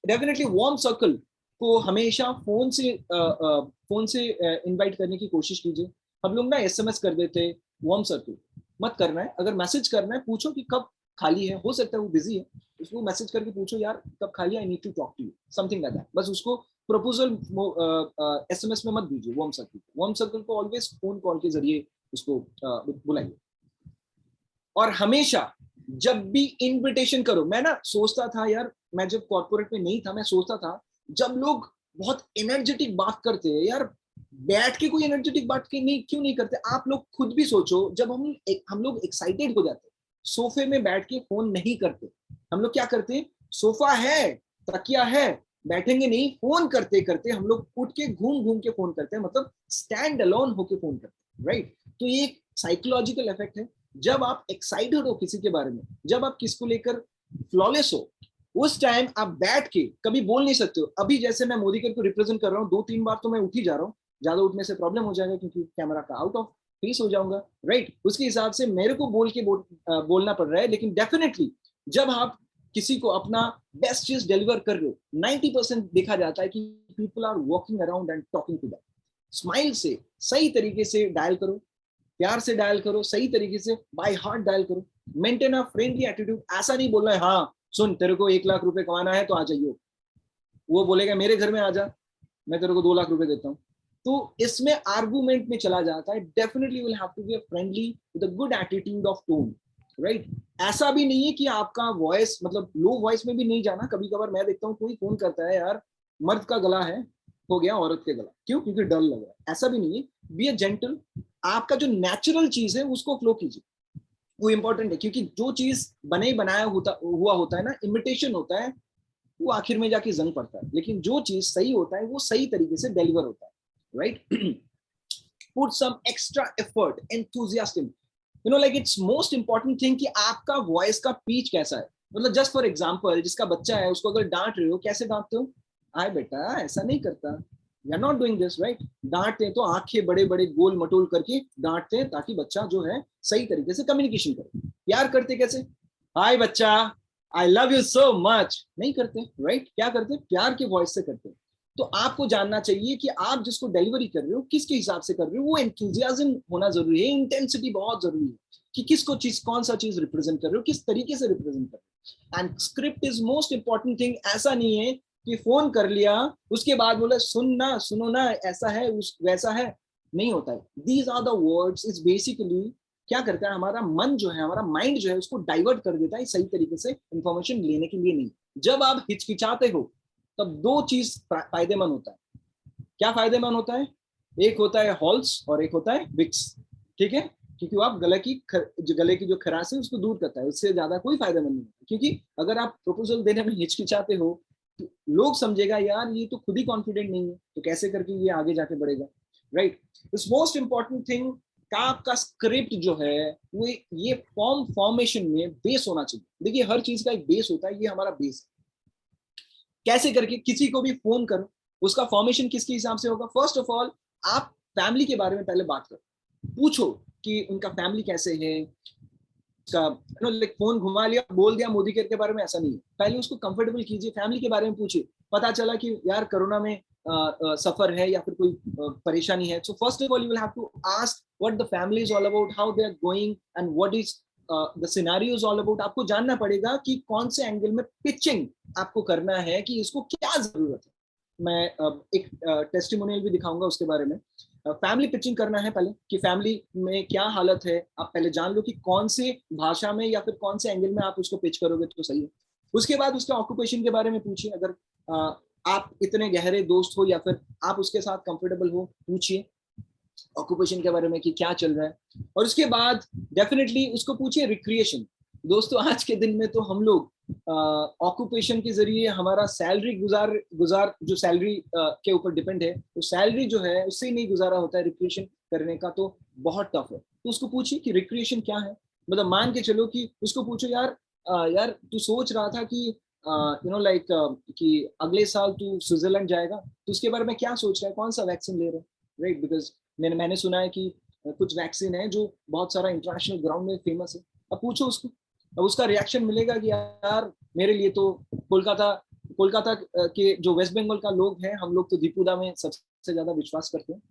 डेफिनेटली वार्म सर्कल को हमेशा फोन से इन्वाइट करने की कोशिश कीजिए। हम लोग ना SMS कर देते, वार्म सर्कल मत करना है। अगर मैसेज करना है, पूछो कि कब खाली है, हो सकता है वो बिजी है, उसको मैसेज करके पूछो यार कब खाली है, I need to talk to you, something like that. बस उसको प्रपोजल SMS में मत दीजिए। वार्म सर्कल को ऑलवेज फोन कॉल के जरिए उसको बुलाइए। और हमेशा जब भी इनविटेशन करो, मैं ना सोचता था यार, मैं जब कॉर्पोरेट में नहीं था, मैं सोचता था जब लोग बहुत एनर्जेटिक बात करते हैं यार, बैठ के कोई एनर्जेटिक बात के नहीं क्यों नहीं करते? आप लोग खुद भी सोचो, जब हम लोग एक्साइटेड हो जाते हैं, सोफे में बैठ के फोन नहीं करते, हम लोग क्या करते हैं? सोफा है, तकिया है, बैठेंगे नहीं, फोन करते करते हम लोग उठ के घूम घूम के फोन करते हैं, मतलब स्टैंड अलोन होके फोन करते हैं, राइट? तो ये एक साइकोलॉजिकल इफेक्ट है। जब आप एक्साइटेड हो किसी के बारे में, जब आप किसको लेकर फ्लॉलेस हो, उस टाइम आप बैठ के कभी बोल नहीं सकते हो। अभी जैसे मैं मोदी को रिप्रेजेंट कर रहा हूँ, 2-3 बार तो मैं उठ ही जा रहा हूँ, ज्यादा उठने से प्रॉब्लम हो जाएगा क्योंकि कैमरा का आउट ऑफ फेस हो जाऊंगा, राइट? उसके हिसाब से मेरे को बोलना पड़ रहा है। लेकिन डेफिनेटली जब आप किसी को अपना बेस्ट चीज डिलीवर कर रहे हो, 90% देखा जाता है कि people are walking around and talking to that. Smile से, सही तरीके से डायल करो, प्यार से डायल करो, सही तरीके से बाय हार्ट डायल करो, मेंटेन अ फ्रेंडली एटीट्यूड। ऐसा नहीं बोलना है हाँ सुन तेरे को 1 लाख रुपए कमाना है तो आ जाइयो, वो बोलेगा मेरे घर में आ जा, मैं तेरे को 2 लाख रुपए देता हूँ, तो इसमें आर्गुमेंट में चला जाता है। Definitely will have to be friendly with a good attitude of tone, right? ऐसा भी नहीं है कि आपका वॉइस, मतलब लो वॉइस में भी नहीं जाना। कभी कभार मैं देखता हूँ कोई फोन करता है, यार मर्द का गला है, हो गया औरत के गला, क्यों? क्योंकि डर लग रहा है। ऐसा भी नहीं है, बी अ जेंटल। आपका जो नेचुरल चीज है उसको फ्लो कीजिए, वो इंपॉर्टेंट है। क्योंकि जो चीज बने बनाया हुआ होता है ना, इमिटेशन होता है, वो आखिर में जाके जंग पड़ता है। लेकिन जो चीज सही होता है वो सही तरीके से डिलीवर होता है, right? Put some extra effort, enthusiasm, you know, like it's most important thing कि आपका वॉइस का पिच कैसा है। मतलब जस्ट फॉर एग्जांपल, जिसका बच्चा है उसको अगर डांट रहे हो, कैसे डांटते हो? आए बेटा ऐसा नहीं करता, we are not doing this, right? डांटते हैं तो आंखें बड़े बड़े गोल मटोल करके डांटते हैं, ताकि बच्चा जो है सही तरीके से कम्युनिकेशन करे। प्यार करते कैसे? हाय बच्चा, I love you so much, नहीं करते, राइट? क्या करते? प्यार के वॉइस से करते। तो आपको जानना चाहिए कि आप जिसको डिलीवरी कर रहे हो किसके हिसाब से कर रहे हो। वो एंथुसियाज्म होना जरूरी है, इंटेंसिटी बहुत जरूरी है कि किसको चीज, कौन सा चीज रिप्रेजेंट कर रहे हो, किस तरीके से रिप्रेजेंट कर रहे हो। And script is most important thing. ऐसा नहीं है कि फोन कर लिया उसके बाद बोले सुनना, सुनो ना, ऐसा है वैसा है, नहीं होता है। These are the words. Is basically क्या करता है, हमारा मन जो है, हमारा माइंड जो है, उसको डाइवर्ट कर देता है सही तरीके से इंफॉर्मेशन लेने के लिए नहीं। जब आप हिचकिचाते हो तब 2 चीज फायदेमंद होता है। क्या फायदेमंद होता है? एक होता है हॉल्स और एक होता है विक्स, ठीक है? क्योंकि आप गले की जो खराश है उसको दूर करता है, उससे ज्यादा कोई फायदेमंद नहीं होता। क्योंकि अगर आप प्रपोजल देने में हिचकिचाते हो तो लोग समझेगा यार ये तो खुद ही कॉन्फिडेंट नहीं है, तो कैसे करके ये आगे जाके बढ़ेगा, right? This most important thing का आपका स्क्रिप्ट जो है वो ये फॉर्मेशन में बेस होना चाहिए। देखिए हर चीज का एक बेस होता है, ये हमारा बेस है। कैसे करके किसी को भी फोन करो, उसका फॉर्मेशन किसके हिसाब से होगा? फर्स्ट ऑफ ऑल आप फैमिली के बारे में पहले बात करो, पूछो कि उनका फैमिली कैसे है। उसका फोन घुमा लिया, बोल दिया मोदी के बारे में, ऐसा नहीं है। पहले उसको कंफर्टेबल कीजिए, फैमिली के बारे में पूछिए। पता चला कि यार कोरोना में सफर है या फिर कोई परेशानी है, so first of all you will have to ask what the family is all about, how they are going and what is the scenario is all about. आपको जानना पड़ेगा कि कौन से एंगल में पिचिंग आपको करना है, कि इसको क्या जरूरत है। मैं एक टेस्टिमोनियल भी दिखाऊंगा उसके बारे में। फैमिली पिचिंग करना है पहले, कि फैमिली में क्या हालत है, आप पहले जान लो कि कौन से भाषा में या फिर कौन से एंगल में आप उसको पिच करोगे तो सही है। उसके बाद उसके ऑक्यूपेशन के बारे में पूछिए, अगर आप इतने गहरे दोस्त हो या फिर आप उसके साथ कंफर्टेबल हो, पूछिए ऑक्यूपेशन के बारे में कि क्या चल रहा है। और उसके बाद डेफिनेटली उसको पूछिए रिक्रिएशन। दोस्तों आज के दिन में तो हम लोग ऑक्यूपेशन के जरिए हमारा सैलरी गुजार जो सैलरी के ऊपर डिपेंड है, तो सैलरी जो है उससे ही नहीं गुजारा होता है। रिक्रिएशन करने का तो बहुत टफ है। तो उसको पूछिए कि रिक्रिएशन क्या है। मतलब मान के चलो कि उसको पूछो यार यार तू सोच रहा था कि यू नो लाइक कि अगले साल तू स्विट्जरलैंड जाएगा, तो उसके बारे में क्या सोच रहा है, कौन सा वैक्सीन ले रहा है, राइट? बिकॉज मैंने सुना है कि कुछ वैक्सीन है जो बहुत सारा इंटरनेशनल ग्राउंड में फेमस है। अब पूछो उसको, अब उसका रिएक्शन मिलेगा कि यार मेरे लिए तो कोलकाता के जो वेस्ट बंगाल का लोग हैं, हम लोग तो दीपुदा में सबसे ज्यादा विश्वास करते हैं,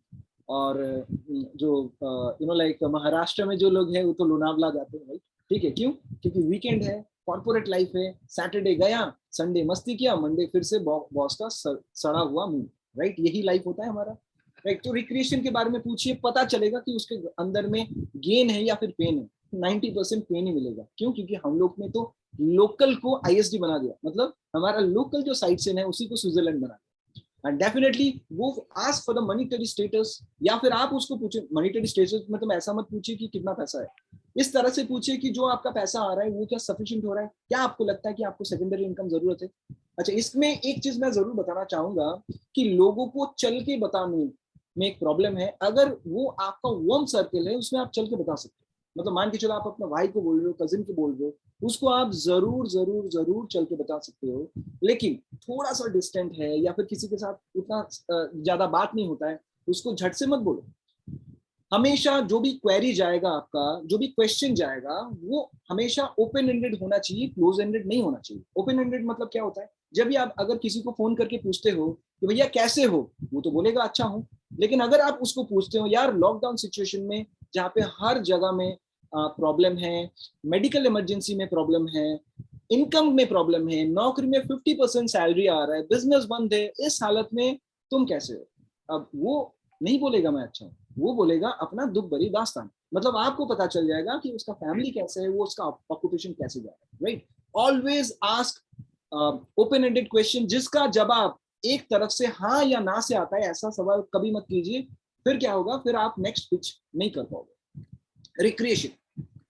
और जो यू नो लाइक महाराष्ट्र में जो लोग हैं वो तो लोनावला जाते हैं, राइट? ठीक है, क्यों? क्योंकि वीकेंड है, कॉर्पोरेट लाइफ है, सैटरडे गया, संडे मस्ती किया, मंडे फिर से बॉस का सड़ा हुआ मुंह, राइट? यही लाइफ होता है हमारा, राइट? तो रिक्रिएशन के बारे में पूछिए, पता चलेगा कि उसके अंदर में गेन है या फिर पेन है। 90% पेन ही मिलेगा। क्यों? क्योंकि हम लोग ने तो लोकल को आईएसडी बना दिया, मतलब हमारा लोकल जो साइट से है उसी को स्विट्जरलैंड बना दिया। एंड डेफिनेटली वो ask for the monetary status, या फिर आप उसको पूछे मॉनिटरी स्टेटस मतलब ऐसा मत पूछिए कि कितना पैसा है, इस तरह से पूछिए कि जो आपका पैसा आ रहा है वो क्या सफिशिएंट हो रहा है, क्या आपको लगता है कि आपको सेकेंडरी इनकम जरूरत है। अच्छा, इसमें एक चीज मैं जरूर बताना चाहूंगा कि लोगों को चल के बताने में एक प्रॉब्लम है। अगर वो आपका वार्म सर्कल है उसमें आप चल के बता सकते हो, मतलब मान के चलो आप अपने भाई को बोल रहे हो, कजिन को बोल रहे हो, उसको आप जरूर जरूर जरूर चल के बता सकते हो। लेकिन थोड़ा सा डिस्टेंट है या फिर किसी के साथ उतना ज्यादा बात नहीं होता है, उसको झट से मत बोलो। हमेशा जो भी क्वेरी जाएगा आपका, जो भी क्वेश्चन जाएगा, वो हमेशा ओपन एंडेड होना चाहिए, क्लोज एंडेड नहीं होना चाहिए। ओपन एंडेड मतलब क्या होता है, जब भी आप अगर किसी को फोन करके पूछते हो कि भैया कैसे हो, वो तो बोलेगा अच्छा हूं। लेकिन अगर आप उसको पूछते हो यार लॉकडाउन सिचुएशन में जहाँ पे हर जगह में प्रॉब्लम है, मेडिकल इमरजेंसी में प्रॉब्लम है, इनकम में प्रॉब्लम है, नौकरी में 50% सैलरी आ रहा है, बिजनेस बंद है, इस हालत में तुम कैसे हो, अब वो नहीं बोलेगा मैं अच्छा हूँ, वो बोलेगा अपना दुख भरी दास्तान। मतलब आपको पता चल जाएगा कि उसका फैमिली कैसे है, वो उसका ऑक्यूपेशन कैसे जा रहा है, right. Always ask open ended question जिसका जवाब एक तरफ से हाँ या ना से आता है, ऐसा सवाल कभी मत कीजिए। फिर क्या होगा, फिर आप नेक्स्ट पिच नहीं कर पाओगे। रिक्रिएशन,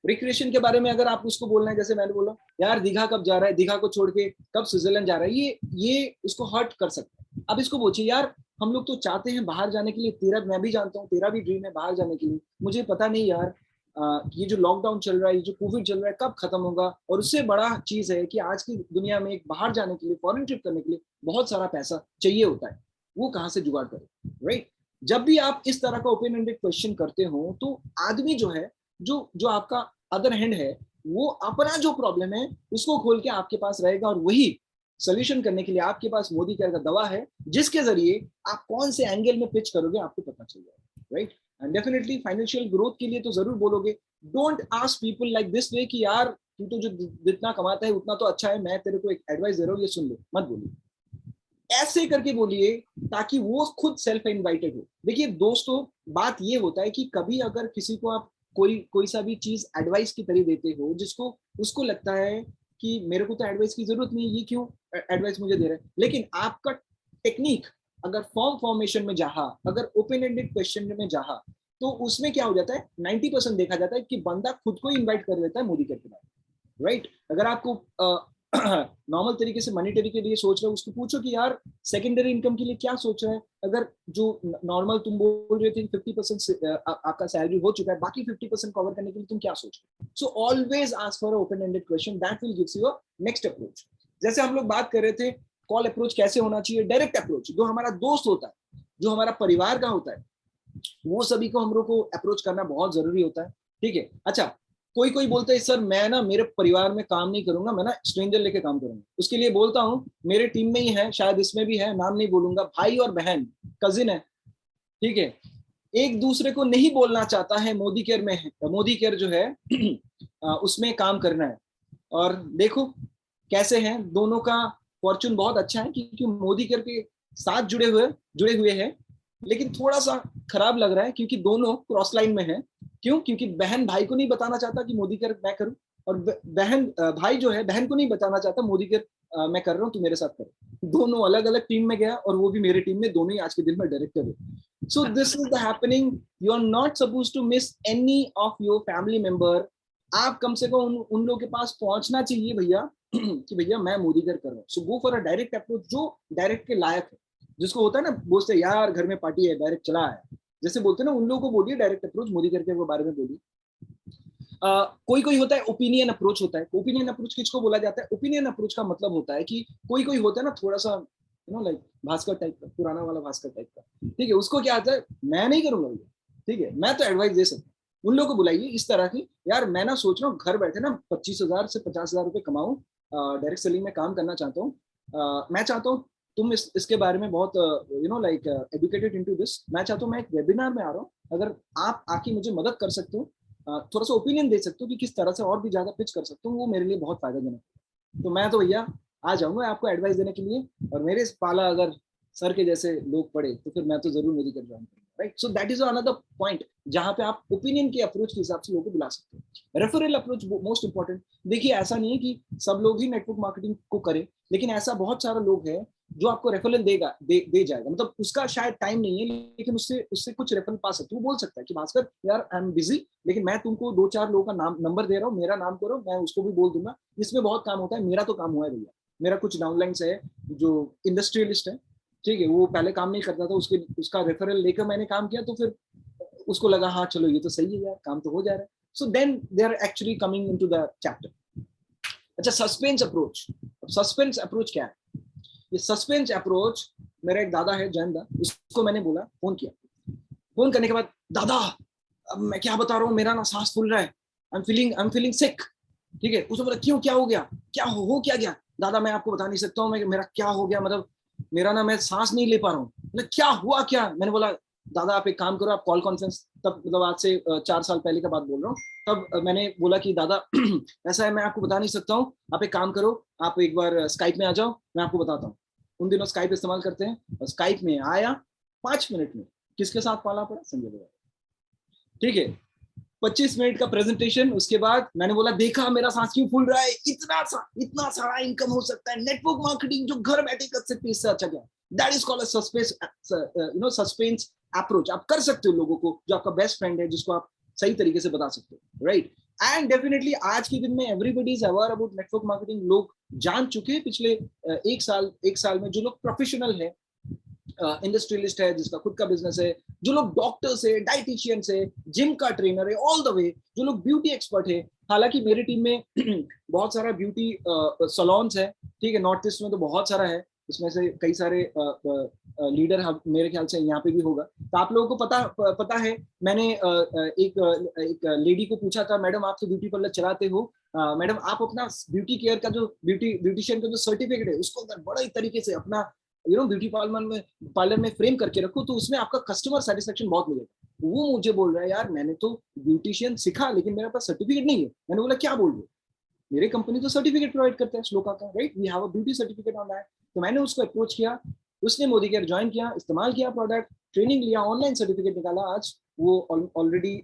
रिक्रिएशन के बारे में अगर आप उसको बोलना है, जैसे मैंने बोला यार दीघा कब जा रहा है, दीघा को छोड़ के कब स्विट्जरलैंड जा रहा है, ये उसको हर्ट कर सकता है। अब इसको पूछिए यार हम लोग तो चाहते हैं बाहर जाने के लिए, तेरा मैं भी जानता हूँ तेरा भी ड्रीम है बाहर जाने के लिए, मुझे पता नहीं यार ये जो लॉकडाउन चल रहा है, ये जो कोविड चल रहा है कब खत्म होगा, और उससे बड़ा चीज है कि आज की दुनिया में एक बाहर जाने के लिए, फॉरेन ट्रिप करने के लिए बहुत सारा पैसा चाहिए होता है, वो कहाँ से जुगाड़ करे, राइट। जब भी आप इस तरह का ओपन एंडेड क्वेश्चन करते हो तो आदमी जो है, जो जो आपका अदर हैंड है, वो अपना जो प्रॉब्लम है उसको खोल के आपके पास रहेगा, और वही सोल्यूशन करने के लिए आपके पास मोदी केयर का दवा है, जिसके जरिए आप कौन से एंगल में पिच करोगे आपको पता चल जाएगा, right. And definitely financial growth के लिए तो जरूर बोलोगे। Don't ask people like this way कि यार तू तो जो जितना कमाता है उतना तो अच्छा है, मैं तेरे को एक एडवाइस दे रहा हूँ ये सुन लो, मत बोलिए, ऐसे करके बोलिए ताकि वो खुद सेल्फ इन्वाइटेड हो। देखिए दोस्तों, बात ये होता है कि कभी अगर किसी को आप कोई सा भी चीज एडवाइस की तरह देते हो, जिसको उसको लगता है कि मेरे को तो एडवाइस की जरूरत नहीं है, ये क्यों एडवाइस मुझे दे रहा है, लेकिन आपका टेक्निक अगर फॉर्मेशन में जहा, अगर ओपन एंडेड क्वेश्चन में जहा, तो उसमें क्या हो जाता है, 90% देखा जाता है कि बंदा खुद को इन्वाइट कर लेता है मोदी के बाद, राइट। अगर आपको नॉर्मल तरीके से मॉनिटरी के लिए सोच रहे हो, उसको पूछो कि यार सेकेंडरी इनकम के लिए क्या सोच रहा है। अगर जो नॉर्मल तुम बोल रहे थे 50% आपका सैलरी हो चुका है, बाकी 50% कवर करने के लिए तुम क्या सोच रहे हो। So always ask for open ended question, that will gives you a next approach. जैसे हम लोग बात कर रहे थे कॉल अप्रोच कैसे होना चाहिए, डायरेक्ट अप्रोच जो हमारा दोस्त होता है, जो हमारा परिवार का होता है, वो सभी को हम लोग को अप्रोच करना बहुत जरूरी होता है, ठीक है। अच्छा, कोई कोई बोलता है सर मैं ना मेरे परिवार में काम नहीं करूंगा, मैं ना स्ट्रेंजर लेके काम करूंगा। उसके लिए बोलता हूँ मेरे टीम में ही है, शायद इसमें भी है, नाम नहीं बोलूंगा, भाई और बहन, कजिन है, ठीक है, एक दूसरे को नहीं बोलना चाहता है मोदी केयर में है, मोदी केयर जो है उसमें काम करना है। और देखो कैसे हैं दोनों का फॉर्चून बहुत अच्छा है, क्योंकि मोदी केयर के साथ जुड़े हुए हैं। लेकिन थोड़ा सा खराब लग रहा है क्योंकि दोनों क्रॉस लाइन में है। क्यों? क्योंकि बहन भाई को नहीं बताना चाहता कि मोदी केयर मैं करूं, और बहन भाई जो है बहन को नहीं बताना चाहता मोदी केयर मैं कर रहा हूं, तू मेरे साथ कर। दोनों अलग अलग टीम में गया, और वो भी मेरे टीम में, दोनों ही आज के दिन में डायरेक्टर है। So this is the happening, you are not suppose to miss any of your family member. आप कम से कम उन लोगों के पास पहुंचना चाहिए भैया कि भैया मैं मोदी केयर कर रहा हूँ। So go for a direct approach जो डायरेक्ट के लायक है, जिसको होता है ना बोलते यार घर में पार्टी है डायरेक्ट चला है, जैसे बोलते हैं ना, उन लोगों को बोलिए डायरेक्ट अप्रोच, मोदी करके वो बारे में बोलिए। कोई कोई होता है ओपिनियन अप्रोच होता है। ओपिनियन अप्रोच किसको बोला जाता है? ओपिनियन अप्रोच का मतलब होता है कि कोई कोई होता है ना थोड़ा सा लाइक भास्कर टाइप का, पुराना वाला भास्कर टाइप का, ठीक है, उसको क्या आता है, मैं नहीं करूंगा भैया, ठीक है, मैं तो एडवाइस दे सकता हूँ। उन लोगों को बुलाइए इस तरह की, यार मैं ना सोच रहा हूँ घर बैठे ना 25,000 से 50,000 रुपए कमाऊं, डायरेक्ट सेलिंग में काम करना चाहता हूँ, मैं चाहता हूँ तुम इसके बारे में बहुत लाइक एजुकेटेड इनटू दिस, मैं चाहता हूँ मैं एक वेबिनार में आ रहा हूँ, अगर आप आके मुझे मदद कर सकते हो, थोड़ा सा ओपिनियन दे सकते हो कि किस तरह से और भी ज्यादा पिच कर सकते हो, वो मेरे लिए बहुत फायदेजनक है। तो मैं तो भैया आ जाऊंगा आपको एडवाइस देने के लिए, और मेरे पाला अगर सर के जैसे लोग पड़े तो फिर मैं तो जरूर मेरी कर जाऊंगा। Right. So that is another point जहां पे आप ओपिनियन के अप्रोच के हिसाब से लोगों को बुला सकते हो. Referral approach most important. देखिए ऐसा नहीं है कि सब लोग ही नेटवर्क मार्केटिंग को करें, लेकिन ऐसा बहुत सारा लोग है जो आपको रेफरल देगा, दे जाएगा. मतलब उसका शायद टाइम नहीं है, लेकिन उससे कुछ रेफरल पा सकते. वो बोल सकता है कि भास्कर यार आई एम बिजी, लेकिन मैं तुमको 2-4 लोगों का नाम नंबर दे रहा हूँ, मेरा नाम करो, मैं उसको भी बोल दूंगा. इसमें बहुत काम होता है. मेरा तो काम हुआ है भैया. मेरा कुछ डाउनलाइंस है जो इंडस्ट्रियलिस्ट है, ठीक है, वो पहले काम नहीं करता था, उसका रेफरल लेकर मैंने काम किया, तो फिर उसको लगा हाँ चलो ये तो सही है यार, काम तो हो जा रहा है. So then they are actually coming into the chapter. अच्छा, सस्पेंस अप्रोच. सस्पेंस अप्रोच क्या है? ये सस्पेंस अप्रोच, मेरा एक दादा है जैन दा, उसको मैंने बोला, फोन किया. फोन करने के बाद, दादा अब मैं क्या बता रहा हूँ, मेरा ना सांस फूल रहा है, आई एम फीलिंग सिक. ठीक है, उसने बोला क्यों, क्या हो गया, क्या हो क्या गया? दादा मैं आपको बता नहीं सकता हूँ मेरा क्या हो गया, मतलब मेरा ना मैं सांस नहीं ले पा रहा हूँ. मतलब क्या हुआ क्या? मैंने बोला दादा आप एक काम करो, आप कॉल कॉन्फ्रेंस, तब मतलब आज से 4 साल पहले का बात बोल रहा हूँ, तब मैंने बोला कि दादा ऐसा है, मैं आपको बता नहीं सकता हूँ, आप एक काम करो, आप एक बार स्काइप में आ जाओ, मैं आपको बताता हूँ. उन दिनों स्काइप इस्तेमाल करते हैं, और स्काइप में आया, 5 मिनट में किसके साथ पाला पड़ा? संजय दत्त. ठीक है, 25 मिनट का प्रेजेंटेशन. उसके बाद मैंने बोला देखा मेरा सांस क्यों फूल रहा है, इतना सारा इनकम हो सकता है, नेटवर्क मार्केटिंग जो घर बैठे कर सकते हैं, इससे अच्छा क्या? That is called a suspense approach. आप कर सकते हो लोगों को, जो आपका बेस्ट फ्रेंड है, जिसको आप सही तरीके से बता सकते हो, राइट. एंड डेफिनेटली आज के दिन में everybody is aware about network marketing. लोग जान चुके हैं पिछले एक साल में. जो लोग प्रोफेशनल है, इंडस्ट्रियलिस्ट है जिसका खुद का बिजनेस है, जो लोग डॉक्टर्स है, डाइटिशियंस है, जिम का ट्रेनर है, ऑल द वे जो लोग ब्यूटी एक्सपर्ट है. हालांकि मेरी टीम में बहुत सारा ब्यूटी सलॉन्स है, ठीक है, नॉर्थ ईस्ट में तो बहुत सारा है, इसमें से कई सारे लीडर मेरे ख्याल से यहाँ पे भी होगा. तो आप लोगों को पता है, मैंने एक लेडी को पूछा था, मैडम आप तो ब्यूटी पार्लर चलाते हो, मैडम आप अपना ब्यूटी केयर का जो ब्यूटिशियन का जो सर्टिफिकेट है, उसको अगर बड़ा तरीके से अपना ब्यूटी पार्लर में फ्रेम करके रखो, तो उसमें आपका कस्टमर सेटिस्फेक्शन बहुत मिलेगा. वो मुझे बोल रहा है यार मैंने तो ब्यूटिशियन सीखा, लेकिन मेरे पास सर्टिफिकेट नहीं है. मैंने बोला क्या बोल रहे हो? मेरे कंपनी तो सर्टिफिकेट प्रोवाइड करता है श्लोका का, right, we have a beauty certificate on that. तो मैंने उसको अप्रोच किया, उसने मोदी केयर ज्वाइन किया, इस्तेमाल किया प्रोडक्ट, ट्रेनिंग लिया, ऑनलाइन सर्टिफिकेट निकाला. आज वो ऑलरेडी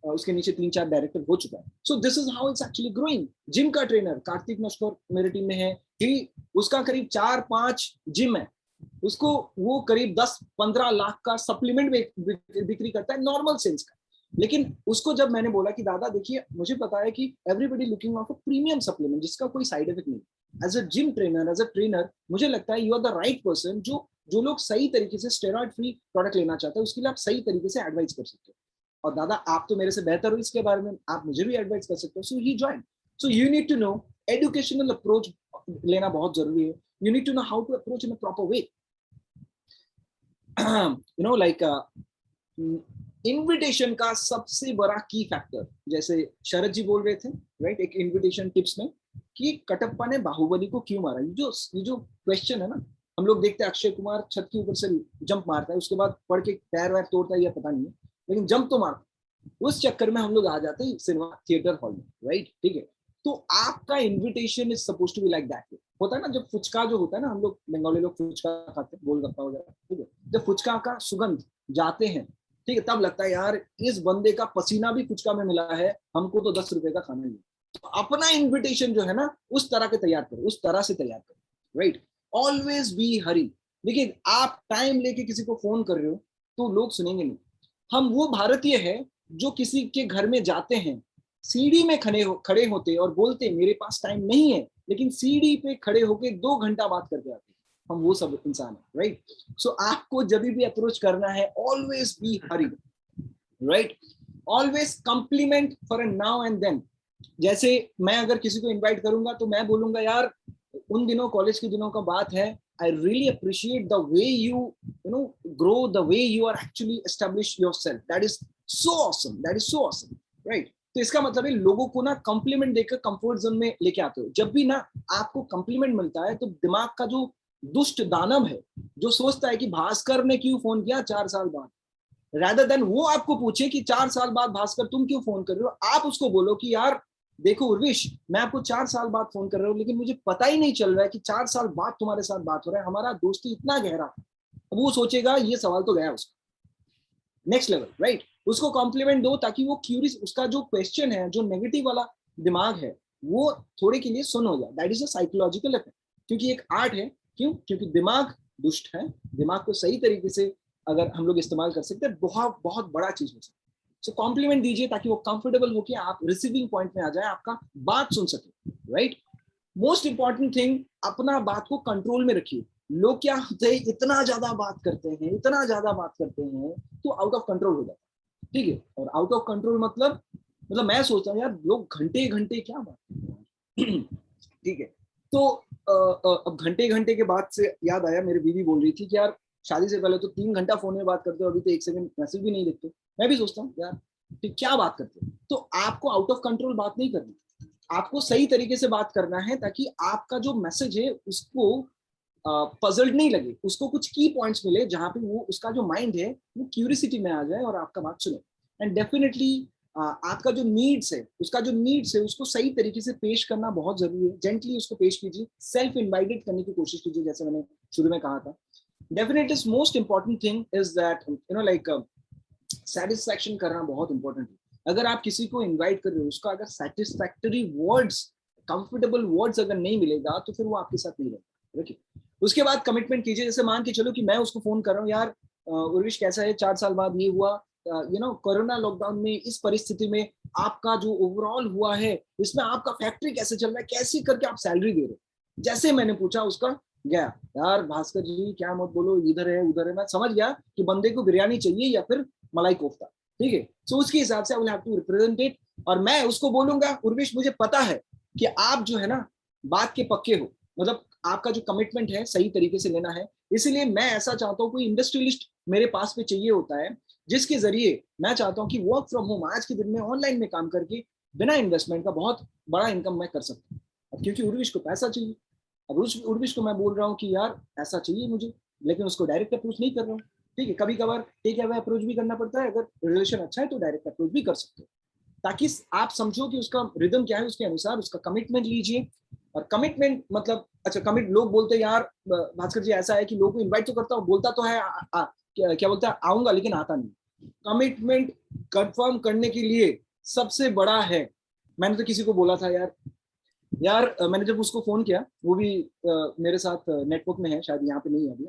उसके नीचे 3-4 डायरेक्टर हो चुका है. So this is how it's actually growing. Gym का ट्रेनर कार्तिक नस्कर मेरे टीम में है, कि उसका करीब 4-5 जिम है, उसको वो करीब 10-15 लाख का सप्लीमेंट बिक्री करता है, नॉर्मल सेल्स का. लेकिन उसको जब मैंने बोला कि दादा देखिए मुझे पता है कि everybody looking of a premium supplement जिसका कोई साइड इफेक्ट नहीं, as a gym trainer, as a trainer मुझे लगता है you are the right person. जो लोग सही तरीके से स्टेरॉइड फ्री प्रोडक्ट लेना चाहते हैं, उसके लिए आप सही तरीके से एडवाइस कर सकते हो. और दादा आप तो मेरे से बेहतर हो इसके बारे में, आप मुझे भी एडवाइस कर सकते हो. So he join. So you need to know educational approach लेना बहुत जरूरी है. You need to know how to approach in a proper way. Like invitation का सबसे बड़ा की फैक्टर, जैसे शरद जी बोल रहे थे, राइट, एक इनविटेशन टिप्स में, कि कटप्पा ने बाहुबली को क्यों मारा. ये जो क्वेश्चन है ना, हम लोग देखते हैं अक्षय कुमार छत के ऊपर से जंप मारता है, उसके बाद पढ़ के पैर वैर तोड़ता है या पता नहीं है, लेकिन जंप तो मारता है. उस चक्कर में हम लोग आ जाते हैं सिनेमा थिएटर हॉल में, राइट, ठीक है. तो आपका invitation is suppose to be like that. होता है ना, जब फुचका जो होता है ना, हम लोग बंगाली लोग फुचका खाते हैं, गोलगप्पा वगैरह, ठीक है, जब फुचका का सुगंध जाते हैं, ठीक है, तब लगता है यार इस बंदे का पसीना भी फुचका में मिला है, हमको तो 10 रुपए का खाना ही. तो अपना इन्विटेशन जो है ना, उस तरह के तैयार करो, उस तरह से तैयार करो, राइट. ऑलवेज बी हरी. देखिए आप टाइम लेके किसी को फोन कर रहे हो तो लोग सुनेंगे नहीं. हम वो भारतीय है जो किसी के घर में जाते हैं, सीढ़ी में खड़े होते और बोलते मेरे पास टाइम नहीं है, लेकिन सीढ़ी पे खड़े होके 2 घंटा बात करके आते हैं. हम वो सब इंसान है, राइट. सो आपको जब भी अप्रोच करना है, always be hurry, right. Always compliment for a now and then. जैसे मैं अगर किसी को इनवाइट करूंगा तो मैं बोलूंगा यार उन दिनों कॉलेज के दिनों का बात है, I really appreciate the way you grow, the way you are actually establish yourself. That is so awesome. That is so awesome, right? तो इसका मतलब है लोगों को ना कॉम्प्लीमेंट देकर कंफर्ट जोन में लेके आते हो. जब भी ना आपको कॉम्प्लीमेंट मिलता है तो दिमाग का जो दुष्ट दानव है, जो सोचता है कि भास्कर ने क्यों फोन किया 4 साल बाद, rather than वो आपको पूछे कि 4 साल बाद भास्कर तुम क्यों फोन कर रहे हो, आप उसको बोलो कि यार देखो उर्विश, मैं आपको 4 साल बाद फोन कर रहा हूँ, लेकिन मुझे पता ही नहीं चल रहा है कि 4 साल बाद तुम्हारे साथ बात हो रहा है, हमारा दोस्ती इतना गहरा. अब वो सोचेगा ये सवाल तो गया उसका, नेक्स्ट लेवल, राइट? उसको कॉम्प्लीमेंट दो ताकि वो क्यूरियस, उसका जो क्वेश्चन है, जो नेगेटिव वाला दिमाग है, वो थोड़े के लिए सुन हो जाए. That is a psychological effect, क्योंकि एक आर्ट है. क्यों? क्योंकि दिमाग दुष्ट है. दिमाग को सही तरीके से अगर हम लोग इस्तेमाल कर सकते हैं, बहुत बहुत बड़ा चीज हो सकता है. सो कॉम्प्लीमेंट दीजिए ताकि वो कंफर्टेबल होके आप रिसीविंग पॉइंट में आ जाए, आपका बात सुन सके, राइट? मोस्ट इंपॉर्टेंट थिंग, अपना बात को कंट्रोल में रखिए. लोग क्या होते हैं, इतना ज्यादा बात करते हैं, इतना ज्यादा बात करते हैं, तो आउट ऑफ कंट्रोल हो जाता है. ठीक है? और आउट ऑफ कंट्रोल मतलब मैं सोचता हूँ यार, लोग घंटे घंटे क्या बात करते हैं. ठीक है? तो अब घंटे घंटे के बाद से याद आया, मेरी बीवी बोल रही थी कि यार शादी से पहले तो 3 घंटा फोन में बात करते हो, अभी तो 1 सेकंड मैसेज भी नहीं देखते. मैं भी सोचता हूँ यार, ठीक, क्या बात करते हो? तो आपको आउट ऑफ कंट्रोल बात नहीं करनी, आपको सही तरीके से बात करना है ताकि आपका जो मैसेज है उसको पजल्ड नहीं लगे, उसको कुछ की पॉइंट्स मिले जहां पे वो, उसका जो माइंड है वो क्यूरियोसिटी में आ जाए और आपका बात सुने. एंड डेफिनेटली आपका जो नीड्स है, उसका जो नीड्स है उसको सही तरीके से पेश करना बहुत जरूरी है. जेंटली उसको पेश कीजिए, सेल्फ इनवाइटेड करने की कोशिश कीजिए, जैसे मैंने शुरू में कहा था. Definitely most important thing is that like satisfaction करना बहुत इंपॉर्टेंट है. अगर आप किसी को इन्वाइट कर रहे हो, उसका अगर सेटिस्फैक्टरी वर्ड्स, कंफर्टेबल वर्ड्स अगर नहीं मिलेगा तो फिर वो आपके साथ नहीं रहेगा. देखिए, उसके बाद कमिटमेंट कीजिए. जैसे मान के चलो कि मैं उसको फोन कर रहा हूँ, यार उर्विश कैसा है, 4 साल बाद ये हुआ, कोरोना लॉकडाउन में इस परिस्थिति में आपका जो ओवरऑल हुआ है, इसमें आपका फैक्ट्री कैसे चल रहा है, कैसे करके आप सैलरी दे रहे हो. जैसे मैंने पूछा, उसका गया, यार भास्कर जी क्या मत बोलो, इधर है उधर है. मैं समझ गया कि बंदे को बिरयानी चाहिए या फिर मलाई कोफ्ता. ठीक है? सो उसके हिसाब से I will have to represent it. और मैं उसको बोलूंगा, उर्विश मुझे पता है कि आप जो है ना बात के पक्के हो, मतलब आपका जो कमिटमेंट है सही तरीके से लेना है, इसलिए मैं ऐसा चाहता हूँ, कोई इंडस्ट्रियलिस्ट मेरे पास में चाहिए होता है, जिसके जरिए मैं चाहता हूँ कि वर्क फ्रॉम होम आज के दिन में ऑनलाइन में काम करके बिना इन्वेस्टमेंट का बहुत बड़ा इनकम मैं कर सकता हूँ. अब क्योंकि उर्विश को पैसा चाहिए, अब उर्विश को मैं बोल रहा हूँ कि यार ऐसा चाहिए मुझे, लेकिन उसको डायरेक्ट अप्रोच नहीं कर रहा हूँ. ठीक है? कभी कभार टेक अवे अप्रोच भी करना पड़ता है. अगर रिलेशन अच्छा है तो डायरेक्ट अप्रोच भी कर सकते हो, ताकि आप समझो कि उसका रिदम क्या है, उसके अनुसार उसका कमिटमेंट लीजिए. और कमिटमेंट मतलब, अच्छा कमिट, लोग बोलते हैं यार भास्कर जी ऐसा है कि लोगों को इनवाइट तो करता हूँ, बोलता तो है क्या बोलता है, आऊंगा, लेकिन आता नहीं. कमिटमेंट कंफर्म करने के लिए सबसे बड़ा है, मैंने तो किसी को बोला था यार मैंने जब उसको फोन किया, वो भी मेरे साथ नेटवर्क में है, शायद यहाँ पे नहीं है अभी,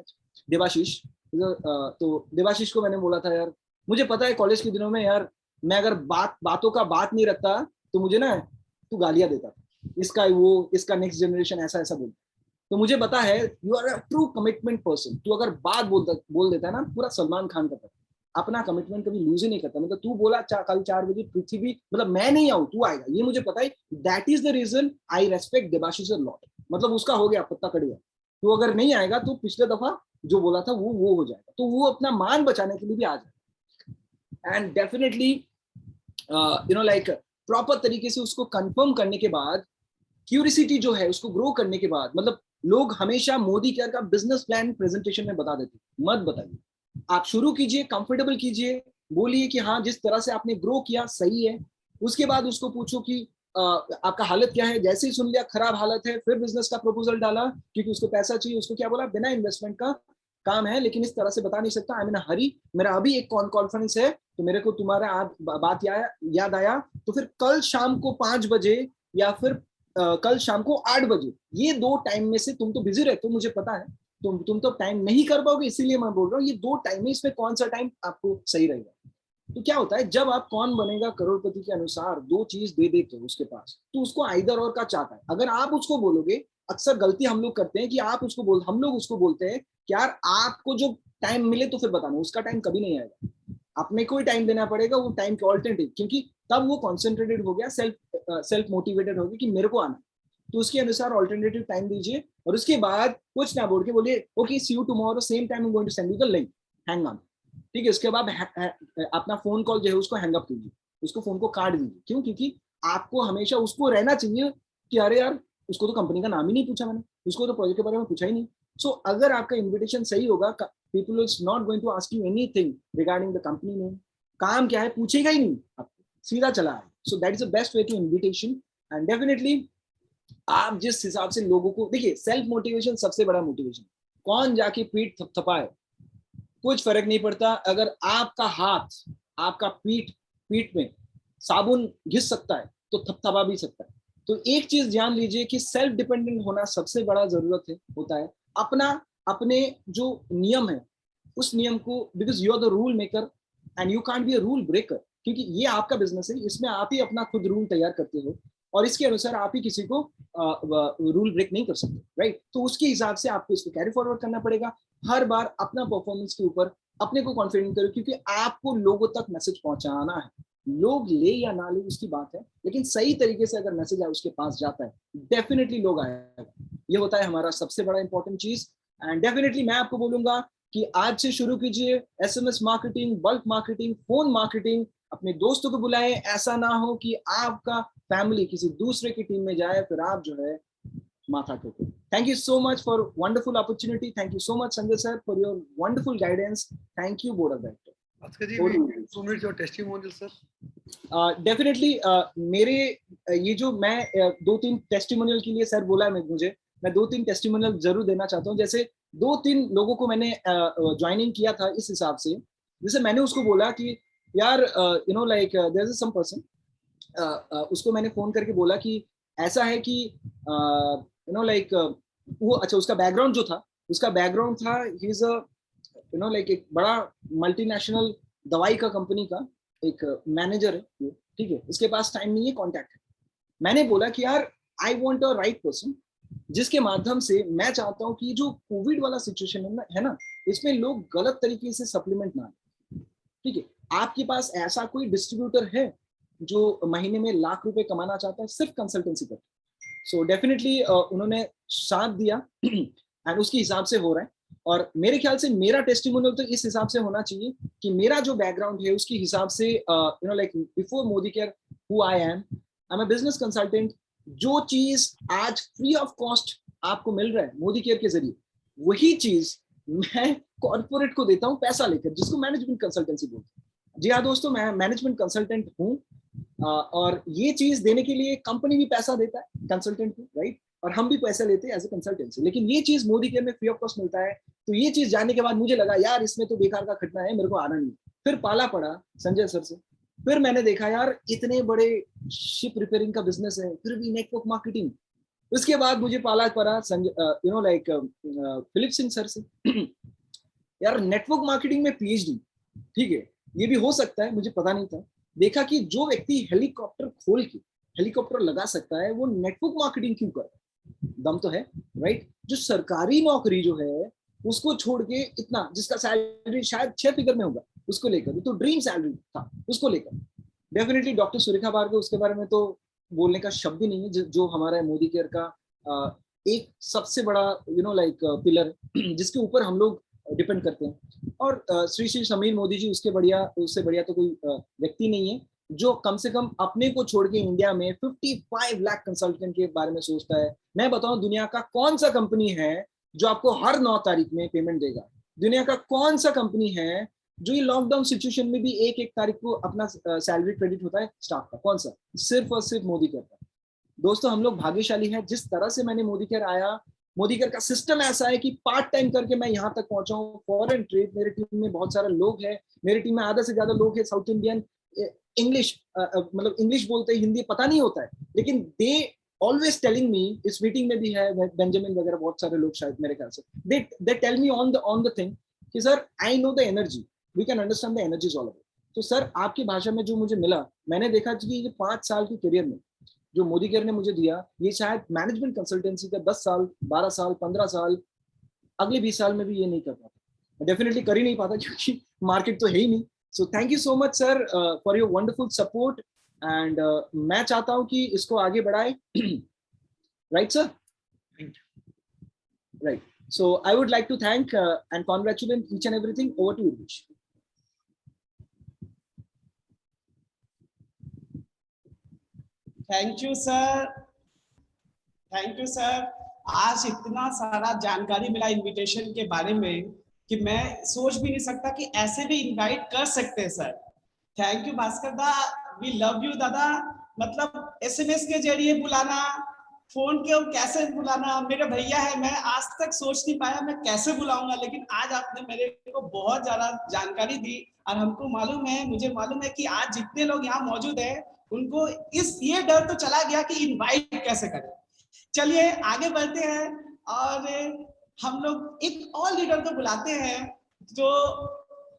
देवाशीष. तो देवाशीष को मैंने बोला था, यार मुझे पता है कॉलेज के दिनों में यार, मैं अगर बातों का बात नहीं रखता तो मुझे ना तू गालियां देता था, इसका वो, इसका नेक्स्ट जनरेशन ऐसा ऐसा बोलता. तो मुझे पता है you are a true commitment person. तू अगर बात बोल देता है ना, पूरा सलमान खान का, अपना कमिटमेंट कभी लूज ही नहीं करता. मतलब तू बोला कल 4 बजे पृथ्वी, मतलब मैं नहीं आऊँ, तू आएगा, ये मुझे पता है. That is the reason I respect Devashish a lot. मतलब उसका हो गया, पत्ता कट गया. तू अगर नहीं आएगा तो पिछले दफा जो बोला था वो हो जाएगा, तो वो अपना मान बचाने के लिए भी आ जाएगा. एंड डेफिनेटली लाइक प्रॉपर तरीके से उसको कंफर्म करने के बाद, क्यूरियोसिटी जो है उसको ग्रो करने के बाद, मतलब लोग हमेशा मोदी केयर का बिजनेस प्लान प्रेजेंटेशन में बता देते, मत बताइए. आप शुरू कीजिए, कंफर्टेबल कीजिए, बोलिए कि हाँ जिस तरह से आपने ग्रो किया सही है. उसके बाद उसको पूछो कि आपका हालत क्या है. जैसे ही सुन लिया खराब हालत है, फिर बिजनेस का प्रपोजल डाला, क्योंकि उसको पैसा चाहिए. उसको क्या बोला, बिना इन्वेस्टमेंट का काम है, लेकिन इस तरह से बता नहीं सकता, आई एम इन अ हरी, मेरा अभी एक कॉन्फ्रेंस है, तो मेरे को तुम्हारा बात याद आया, तो फिर कल शाम को 5 बजे या फिर कल शाम को 8 बजे, ये 2 टाइम में से तुम तो बिजी रहते हो, मुझे पता है, तुम तो टाइम नहीं कर पाओगे, इसीलिए मैं बोल रहा हूँ ये 2 टाइम है, इसमें कौन सा टाइम आपको सही रहेगा. तो क्या होता है, जब आप कौन बनेगा करोड़पति के अनुसार 2 चीज दे देते हो उसके पास, तो उसको आइदर और का चाहता है. अगर आप उसको बोलोगे, अक्सर गलती हम लोग करते हैं कि हम लोग उसको बोलते हैं कि यार आपको जो टाइम मिले तो फिर बताना, उसका टाइम कभी नहीं आएगा, अपने को ही टाइम देना पड़ेगा, वो टाइम के ऑल्टरनेटिव, क्योंकि तब वो कॉन्सेंट्रेटेड हो गया, सेल्फ मोटिवेटेड हो गया कि मेरे को आना, तो उसके अनुसार ऑल्टरनेटिव टाइम दीजिए. और उसके बाद कुछ ना बोल के बोलिए okay see you tomorrow same time, I am going to send you the link, hang on. ठीक है? उसके बाद अपना फोन कॉल जो है उसको हैंग अप कीजिए, उसको फोन को काट दीजिए. क्यों? क्योंकि आपको हमेशा उसको रहना चाहिए कि अरे यार उसको तो कंपनी का नाम ही नहीं पूछा मैंने, उसको तो प्रोजेक्ट के बारे में पूछा ही नहीं. सो अगर आपका इन्विटेशन सही होगा, people is not going to ask you anything regarding the company name, काम क्या है पूछेगा ही नहीं, आपको सीधा चला है. So that is the best way to invitation. And definitely आप जिस हिसाब से लोगों को, देखिए सेल्फ मोटिवेशन सबसे बड़ा मोटिवेशन. कौन जाके पीठ थपथपाए, कुछ फर्क नहीं पड़ता। अगर आपका हाथ आपका पीठ में साबुन घिस सकता है तो थपथपा भी सकता है। तो एक चीज ध्यान लीजिए कि सेल्फ डिपेंडेंट होना सबसे बड़ा जरूरत है होता है। अपने जो नियम है उस नियम को, because you are the rule maker and you can't be a rule breaker, क्योंकि ये आपका बिजनेस है, इसमें आप ही अपना खुद रूल तैयार करते हो और इसके अनुसार आप ही किसी को रूल ब्रेक नहीं कर सकते, राइट। तो उसके हिसाब से आपको इसको कैरी फॉरवर्ड करना पड़ेगा। हर बार अपना परफॉर्मेंस के ऊपर अपने को कॉन्फिडेंट करो, क्योंकि आपको लोगों तक मैसेज पहुंचाना है। लोग ले या ना ले उसकी बात है, लेकिन सही तरीके से अगर मैसेज उसके पास जाता है डेफिनेटली लोग आएगा। ये होता है हमारा सबसे बड़ा इंपॉर्टेंट चीज। एंड डेफिनेटली मैं आपको बोलूंगा कि आज से शुरू कीजिए SMS marketing, bulk marketing, phone marketing. अपने दोस्तों को बुलाएं, ऐसा ना हो कि आपका फैमिली किसी दूसरे की टीम में जाए फिर आप जो है माथा ठोको। Thank you so much for wonderful opportunity. Thank you so much Sanjay sir for your wonderful guidance. Thank you board of director. Definitely मेरे ये जो मैं 2-3 टेस्टिमोनियल के लिए सर बोला है मुझे, मैं 2-3 टेस्टिमोनियल जरूर देना चाहता हूँ। जैसे 2-3 लोगों को मैंने ज्वाइनिंग किया था इस हिसाब से, जैसे मैंने उसको बोला कि यार you know like there is some person, उसको मैंने फोन करके बोला कि ऐसा है कि यू नो लाइक वो, अच्छा उसका बैकग्राउंड जो था, उसका बैकग्राउंड था he is you know like एक बड़ा मल्टीनेशनल दवाई का कंपनी का एक मैनेजर है, ठीक है। इसके पास टाइम नहीं है, कॉन्टैक्ट है। मैंने बोला कि यार I want a right person, जिसके माध्यम से मैं चाहता हूँ कि जो कोविड वाला सिचुएशन है ना, इसमें लोग गलत तरीके से सप्लीमेंट ना, ठीक है। आपके पास ऐसा कोई डिस्ट्रीब्यूटर है जो महीने में लाख रुपए कमाना चाहता है सिर्फ कंसल्टेंसी पर? सो डेफिनेटली उन्होंने साथ दिया एंड उसके हिसाब से हो रहा है। और मेरे ख्याल से मेरा टेस्टिमोनियल तो इस हिसाब से होना चाहिए कि मेरा जो बैकग्राउंड है उसके हिसाब से you know like before Modi care who I am a business consultant. जो चीज आज फ्री ऑफ कॉस्ट आपको मिल रहा है मोदी केयर के जरिए, वही चीज मैं कॉर्पोरेट को देता हूँ पैसा लेकर, जिसको मैनेजमेंट कंसल्टेंसी बोलते हैं। जी हाँ दोस्तों, मैं मैनेजमेंट कंसल्टेंट हूँ और ये चीज देने के लिए कंपनी भी पैसा देता है कंसल्टेंट को, राइट, और हम भी पैसा लेते हैं एज ए कंसल्टेंसी। लेकिन ये चीज मोदी केयर में फ्री ऑफ कॉस्ट मिलता है। तो ये चीज जानने के बाद मुझे लगा यार इसमें तो बेकार का खटना है, मेरे को आना नहीं। फिर पाला पड़ा संजय सर से, फिर मैंने देखा यार इतने बड़े शिप रिपेयरिंग का बिजनेस है, फिर भी नेटवर्क मार्केटिंग। उसके बाद मुझे पाला पड़ा you know like Philip Singh sir से यार नेटवर्क मार्केटिंग में पीएचडी, ठीक है, ये भी हो सकता है, मुझे पता नहीं था। देखा कि जो व्यक्ति हेलीकॉप्टर खोल के हेलीकॉप्टर लगा सकता है वो नेटवर्क मार्केटिंग क्यों कर, दम तो है, राइट। जो सरकारी नौकरी जो है उसको छोड़ के इतना, जिसका सैलरी शायद 6 फिगर में होगा, उसको लेकर, तो ड्रीम सैलरी था उसको लेकर, डेफिनेटली डॉक्टर सुरेखा भार्गव, उसके बारे में तो बोलने का शब्द ही नहीं है। जो हमारा मोदी केयर का एक सबसे बड़ा यू नो लाइक पिलर जिसके ऊपर हम लोग डिपेंड करते हैं। और श्री समीर मोदी जी, उससे बढ़िया तो कोई व्यक्ति नहीं है जो कम से कम अपने को छोड़ के इंडिया में 55 लाख कंसल्टेंट के बारे में सोचता है। मैं बताऊं दुनिया का कौन सा कंपनी है जो आपको हर 9 तारीख में पेमेंट देगा? दुनिया का कौन सा कंपनी है जो ये लॉकडाउन सिचुएशन में भी 1-1 तारीख को अपना सैलरी क्रेडिट होता है स्टाफ का? कौन सा? सिर्फ और सिर्फ मोदी केयर का। दोस्तों हम लोग भाग्यशाली हैं। जिस तरह से मैंने मोदी केयर आया, मोदी केयर का सिस्टम ऐसा है कि पार्ट टाइम करके मैं यहाँ तक पहुंचा हूँ। फॉरेन ट्रेड, मेरी टीम में बहुत सारे लोग हैं, मेरी टीम में आधा से ज्यादा लोग हैं साउथ इंडियन, इंग्लिश मतलब इंग्लिश बोलते हैं, हिंदी पता नहीं होता है, लेकिन दे ऑलवेज टेलिंग मी, इस मीटिंग में भी है बेंजामिन वगैरह बहुत सारे लोग शायद मेरे ख्याल से, they tell me on the thing कि sir I know the energy, we can understand the energy all about. तो सर आपकी भाषा में जो मुझे मिला, मैंने देखा कि ये 5 साल के करियर में जो मोदी केयर ने मुझे दिया, ये शायद मैनेजमेंट कंसल्टेंसी का 10 साल, 12 साल, 15 साल, अगले 20 साल में भी ये नहीं कर पाता, डेफिनेटली कर ही नहीं पाता क्योंकि मार्केट तो है ही नहीं। So thank you so much sir for your wonderful support and मैं चाहता हूं कि इसको आगे बढ़ाए, right sir? Right. So I would like to thank and congratulate each and everything. Over to Urvish. Thank you sir, thank you sir. आज इतना सारा जानकारी मिला इनविटेशन के बारे में कि मैं सोच भी नहीं सकता कि ऐसे भी इनवाइट कर सकते हैं सर। थैंक यू भास्कर दा, वी लव यू दादा। मतलब एसएमएस के जरिए बुलाना, फोन के कैसे बुलाना, मेरे भैया है, मैं आज तक सोच नहीं पाया मैं कैसे बुलाऊंगा, लेकिन आज आपने मेरे को बहुत ज्यादा जानकारी दी। और हमको मालूम है, मुझे मालूम है कि आज जितने लोग यहाँ मौजूद है उनको ये डर तो चला गया कि इनवाइट कैसे करें। चलिए आगे बढ़ते हैं और हम लोग एक और लीडर को बुलाते हैं जो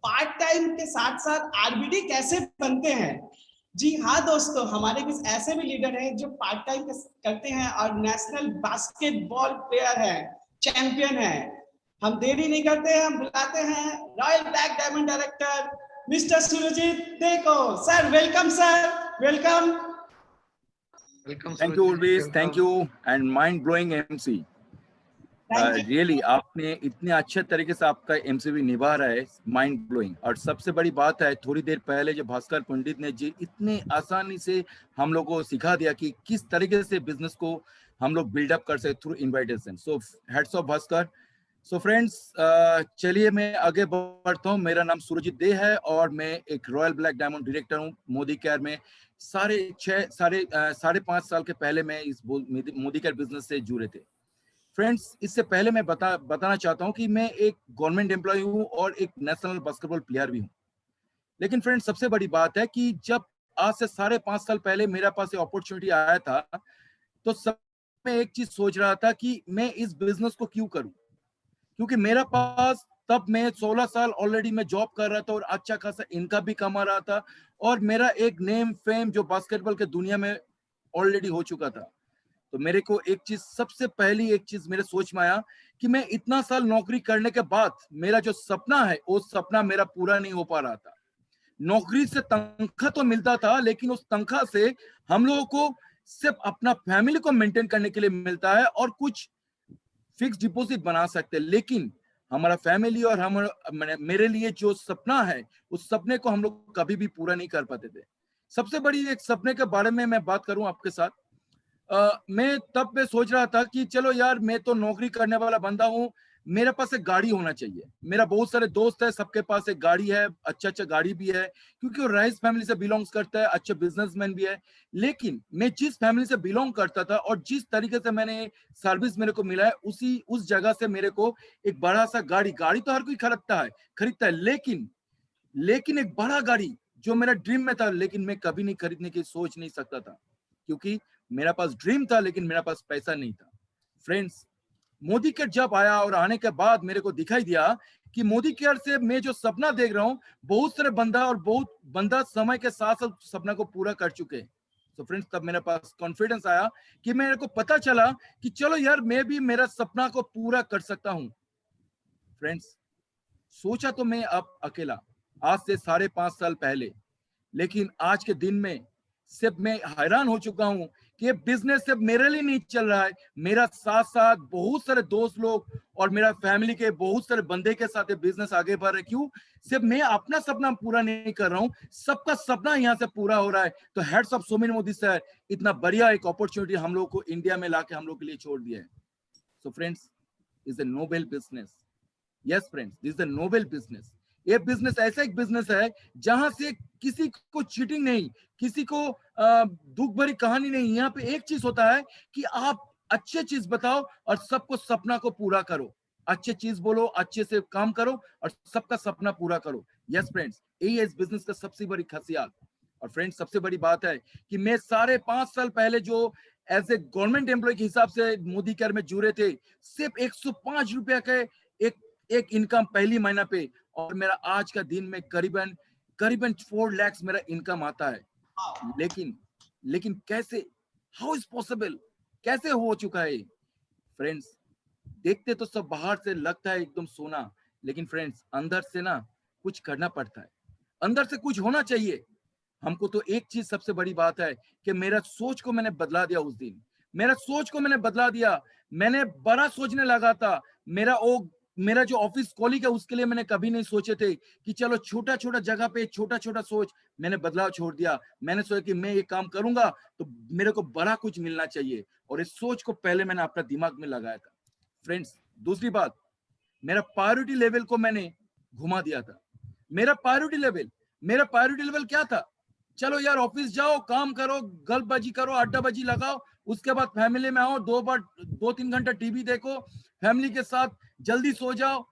पार्ट टाइम के साथ साथ आरबीडी कैसे बनते हैं। जी हाँ दोस्तों, हमारे कुछ ऐसे भी लीडर हैं जो पार्ट टाइम करते हैं और नेशनल बास्केटबॉल प्लेयर है, चैंपियन है। हम देरी नहीं करते हैं, हम बुलाते हैं royal black diamond director mister Surjeet Dey को। Sir welcome, sir welcome. Thank you, Ulvis. Thank you. And mind-blowing MC. Really, आपने इतने अच्छे तरीके से आपका एमसीवी निभा रहा है, माइंड ब्लोइंग। और सबसे बड़ी बात है, थोड़ी देर पहले जो भास्कर पंडित ने जी इतने आसानी से हम लोग को सिखा दिया कि किस तरीके से बिजनेस को हम लोग बिल्डअप कर सकते through invitation. So heads of Bhaskar. So friends, चलिए मैं आगे बढ़ता हूँ। मेरा नाम सुरजीत दे है और मैं एक रॉयल ब्लैक डायमंड डायरेक्टर हूँ मोदी केयर में। साढ़े 5 साल के पहले मैं इस मोदी केयर बिजनेस से जुड़े थे। फ्रेंड्स, इससे पहले मैं बताना चाहता हूं कि मैं एक गवर्नमेंट एम्प्लॉय हूं और एक नेशनल बास्केटबॉल प्लेयर भी हूं। लेकिन फ्रेंड्स, सबसे बड़ी बात है कि जब आज से 5.5 साल पहले मेरे पास ये अपॉर्चुनिटी आया था, तो सब मैं एक चीज सोच रहा था कि मैं इस बिजनेस को क्यों करूं, क्योंकि मेरा पास तब मैं 16 साल ऑलरेडी मैं जॉब कर रहा था और अच्छा खासा इनकम भी कमा रहा था और मेरा एक नेम फेम जो बास्केटबॉल के दुनिया में ऑलरेडी हो चुका था। तो मेरे को सबसे पहली एक चीज मेरे सोच में आया कि मैं इतना साल नौकरी करने के बाद मेरा जो सपना है वो सपना मेरा पूरा नहीं हो पा रहा था। नौकरी से तनख्वाह तो मिलता था, लेकिन उस तनख्वाह से हम लोगों को सिर्फ अपना फैमिली को मेंटेन करने के लिए मिलता है और कुछ फिक्स डिपॉजिट बना सकते हैं, लेकिन हमारा फैमिली और मेरे लिए जो सपना है उस सपने को हम लोग कभी भी पूरा नहीं कर पाते थे। सबसे बड़ी एक सपने के बारे में मैं बात करूं आपके साथ। मैं तब पे सोच रहा था कि चलो यार, मैं तो नौकरी करने वाला बंदा हूँ, मेरे पास एक गाड़ी होना चाहिए। मेरा बहुत सारे दोस्त है, सबके पास एक गाड़ी है, अच्छा गाड़ी भी है, क्योंकि वो राइस फैमिली से बिलोंग्स करता है, अच्छे बिजनेसमैन भी है। लेकिन मैं जिस फैमिली से बिलोंग करता था और जिस तरीके से मैंने सर्विस मेरे को मिला है, उस जगह से मेरे को एक बड़ा सा गाड़ी तो हर कोई खरीदता है, लेकिन एक बड़ा गाड़ी जो मेरा ड्रीम में था, लेकिन मैं कभी नहीं खरीदने की सोच नहीं सकता था, क्योंकि मेरा पास ड्रीम था लेकिन मेरा पास पैसा नहीं था। फ्रेंड्स, मोदी केयर जब आया और आने के बाद मेरे को दिखाई दिया कि मोदी केयर से मैं जो सपना देख रहा हूँ, बहुत सारे बंदा समय के साथ साथ सपना को पूरा कर चुके। तो फ्रेंड्स, तब मेरे पास कॉन्फिडेंस आया कि मेरे को पता चला कि चलो यार, मैं भी मेरा सपना को पूरा कर सकता हूँ। फ्रेंड्स, सोचा तो मैं अब अकेला आज से 5.5 साल पहले, लेकिन आज के दिन में सिर्फ मैं हैरान हो चुका हूं कि ये बिजनेस सिर्फ मेरे लिए नहीं चल रहा है, मेरा साथ साथ बहुत सारे दोस्त लोग और मेरा फैमिली के बहुत सारे बंदे के साथ ये बिजनेस आगे बढ़ रहा है। क्यों? सिर्फ मैं अपना सपना पूरा नहीं कर रहा हूं, सबका सपना यहाँ से पूरा हो रहा है। तो heads of Somen Modi sir, इतना बढ़िया एक अपॉर्चुनिटी हम लोग को इंडिया में लाके हम लोग के लिए छोड़ दिया है। So friends, is a noble business. Yes friends, this is a noble business. ये बिजनेस ऐसा एक बिजनेस है जहां से किसी को चीटिंग नहीं, किसी को दुख भरी कहानी नहीं। यहाँ पे एक चीज होता है कि आप अच्छे चीज बताओ और सबको सपना को पूरा करो, अच्छे चीज बोलो, अच्छे से काम करो और सबका सपना पूरा करो। यस फ्रेंड्स, यही है इस बिजनेस का सबसे बड़ी खासियत। और फ्रेंड्स, सबसे बड़ी बात है कि मैं 5.5 साल पहले जो एज ए गवर्नमेंट एम्प्लॉय के हिसाब से मोदी केयर में जुड़े थे, सिर्फ 105 रुपया के एक इनकम पहली महीना पे, और मेरा आज का दिन में करीबन 4 लाख मेरा इनकम आता है। लेकिन कैसे, हाउ इज पॉसिबल, कैसे हो चुका है? फ्रेंड्स, देखते तो सब बाहर से लगता है एकदम सोना, लेकिन फ्रेंड्स अंदर से ना कुछ करना पड़ता है, अंदर से कुछ होना चाहिए हमको। तो एक चीज सबसे बड़ी बात है कि मेरा सोच को मैंने बदला दिया। उस दिन मेरा सोच को मैंने बदला दिया, मैंने बड़ा सोचने लगा था। मेरा जो ऑफिस कॉलीग है उसके लिए मैंने कभी नहीं सोचे थे कि चलो छोटा छोटा जगह पे छोटा छोटा सोच, मैंने बदलाव छोड़ दिया। मैंने सोचा कि मैं ये काम करूंगा तो मेरे को बड़ा कुछ मिलना चाहिए, और इस सोच को पहले मैंने अपना दिमाग में लगाया था। फ्रेंड्स, दूसरी बात, मेरा प्रायोरिटी लेवल को मैंने घुमा दिया था। मेरा प्रायोरिटी लेवल क्या था? चलो यार ऑफिस जाओ, काम करो, गलबाजी करो, अड्डाबाजी लगाओ, उसके बाद फैमिली में आओ, 2-3 घंटा टीवी देखो, फैमिली के साथ जल्दी सो जाओ।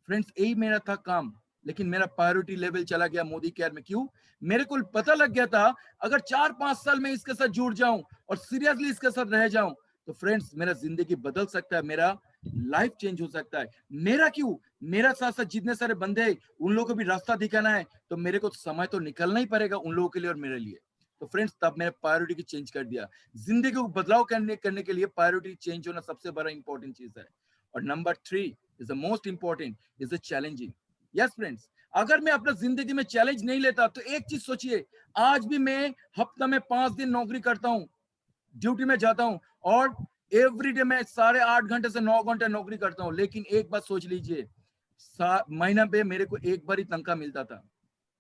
फ्रेंड्स यही मेरा था काम, लेकिन मेरा प्रायोरिटी लेवल चला गया मोदी केयर में। क्यों? मेरे को पता लग गया था अगर 4-5 साल में इसके साथ जुड़ जाऊं और सीरियसली इसके साथ रह जाऊं तो फ्रेंड्स मेरा जिंदगी बदल सकता है, मेरा लाइफ चेंज हो सकता है। मेरा क्यों, मेरा साथ साथ जितने सारे बंदे हैं उन लोगों को भी रास्ता दिखाना है, तो मेरे को समय तो निकलना ही पड़ेगा उन लोगों के लिए और मेरे लिए। तो फ्रेंड्स तब मैंने प्रायोरिटी की चेंज कर दिया। जिंदगी को बदलाव करने के लिए प्रायोरिटी चेंज होना सबसे बड़ा इंपॉर्टेंट चीज है। और number 3 is the most important, is the challenging. Yes friends, अगर मैं अपना जिंदगी में चैलेंज नहीं लेता तो एक चीज सोचिए, आज भी मैं हफ्ता में 5 दिन नौकरी करता हूं, ड्यूटी में जाता हूं और एवरीडे मैं 8.5 घंटे से 9 घंटे नौकरी करता हूं, लेकिन एक बात सोच लीजिए, महीना पे मेरे को एक बार ही तनख्वाह मिलता था,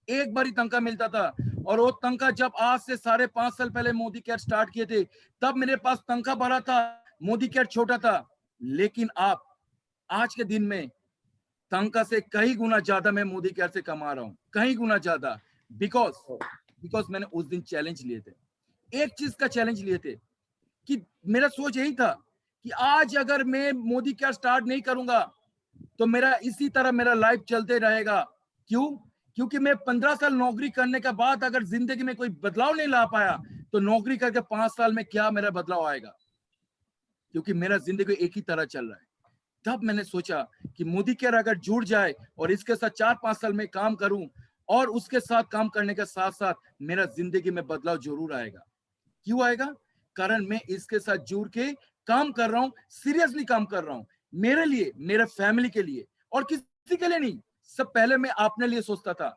एक बार ही तनख्वाह मिलता था। और वो तनख्वाह जब आज से 5.5 साल पहले मोदी केयर स्टार्ट किए थे तब मेरे पास तनख्वाह बड़ा था, मोदी केयर छोटा था। लेकिन आप आज के दिन में तनख्वाह से कई गुना ज्यादा मैं मोदी केयर से कमा रहा हूं, कई गुना ज्यादा। बिकॉज मैंने उस दिन चैलेंज लिए थे, एक चीज का चैलेंज लिए थे कि मेरा सोच यही था कि आज अगर मैं मोदी केयर स्टार्ट नहीं करूंगा तो मेरा इसी तरह मेरा लाइफ चलते रहेगा। क्यों? क्योंकि मैं 15 साल नौकरी करने के बाद अगर जिंदगी में कोई बदलाव नहीं ला पाया तो नौकरी करके 5 साल में क्या मेरा बदलाव आएगा, क्योंकि मेरा जिंदगी एक ही तरह चल रहा है। तब मैंने सोचा कि मोदी केयर अगर जुड़ जाए और इसके साथ 4-5 साल में काम करूं और उसके साथ काम करने के साथ साथ मेरा जिंदगी में बदलाव जरूर आएगा। क्यों आएगा? कारण मैं इसके साथ जुड़ के काम कर रहा हूं, सीरियसली काम कर रहा हूं, मेरे लिए, मेरे फैमिली के लिए और किसी के लिए नहीं। सब पहले मैं अपने लिए सोचता था,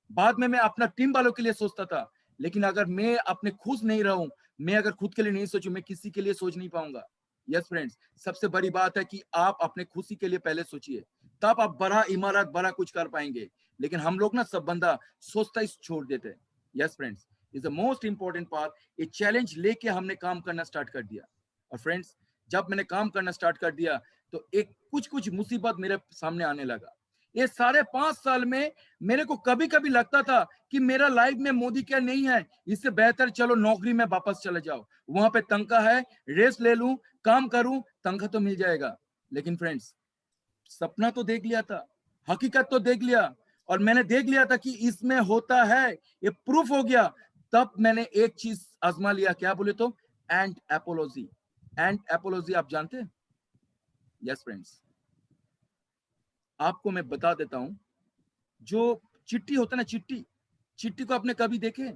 बाद में मैं अपना टीम वालों के लिए सोचता था, लेकिन अगर मैं अपने खुश नहीं रहूं, मैं अगर खुद के लिए नहीं सोचूं, मैं किसी के लिए सोच नहीं पाऊंगा। यस फ्रेंड्स, सबसे बड़ी बात है कि आप अपने खुशी के लिए पहले सोचिए, तब आप बड़ा इमारत, बड़ा कुछ कर पाएंगे। लेकिन हम लोग ना सब बंदा सोचता ही छोड़ देते हैं। Yes friends, is the most important part. ये चैलेंज लेके हमने काम करना स्टार्ट कर दिया। और फ्रेंड्स, जब मैंने काम करना स्टार्ट कर दिया तो एक कुछ मुसीबत मेरे सामने आने लगा। ये 5.5 साल में मेरे को कभी कभी लगता था कि मेरा लाइफ में मोदी केयर नहीं है, इससे बेहतर चलो नौकरी में वापस चले जाओ, वहां पे तनख्वाह है, रेस्ट ले लूं, काम करूं, तनख्वाह तो मिल जाएगा। लेकिन फ्रेंड्स, सपना तो देख लिया था, हकीकत तो देख लिया, और मैंने देख लिया था कि इसमें होता है, ये प्रूफ हो गया। तब मैंने एक चीज आजमा लिया, क्या बोले तो, एंड एपोलॉजी। एंड एपोलॉजी आप जानते हैं? यस फ्रेंड्स, आपको मैं बता देता हूं, जो चिट्ठी होता है ना, चिट्ठी को आपने कभी देखे?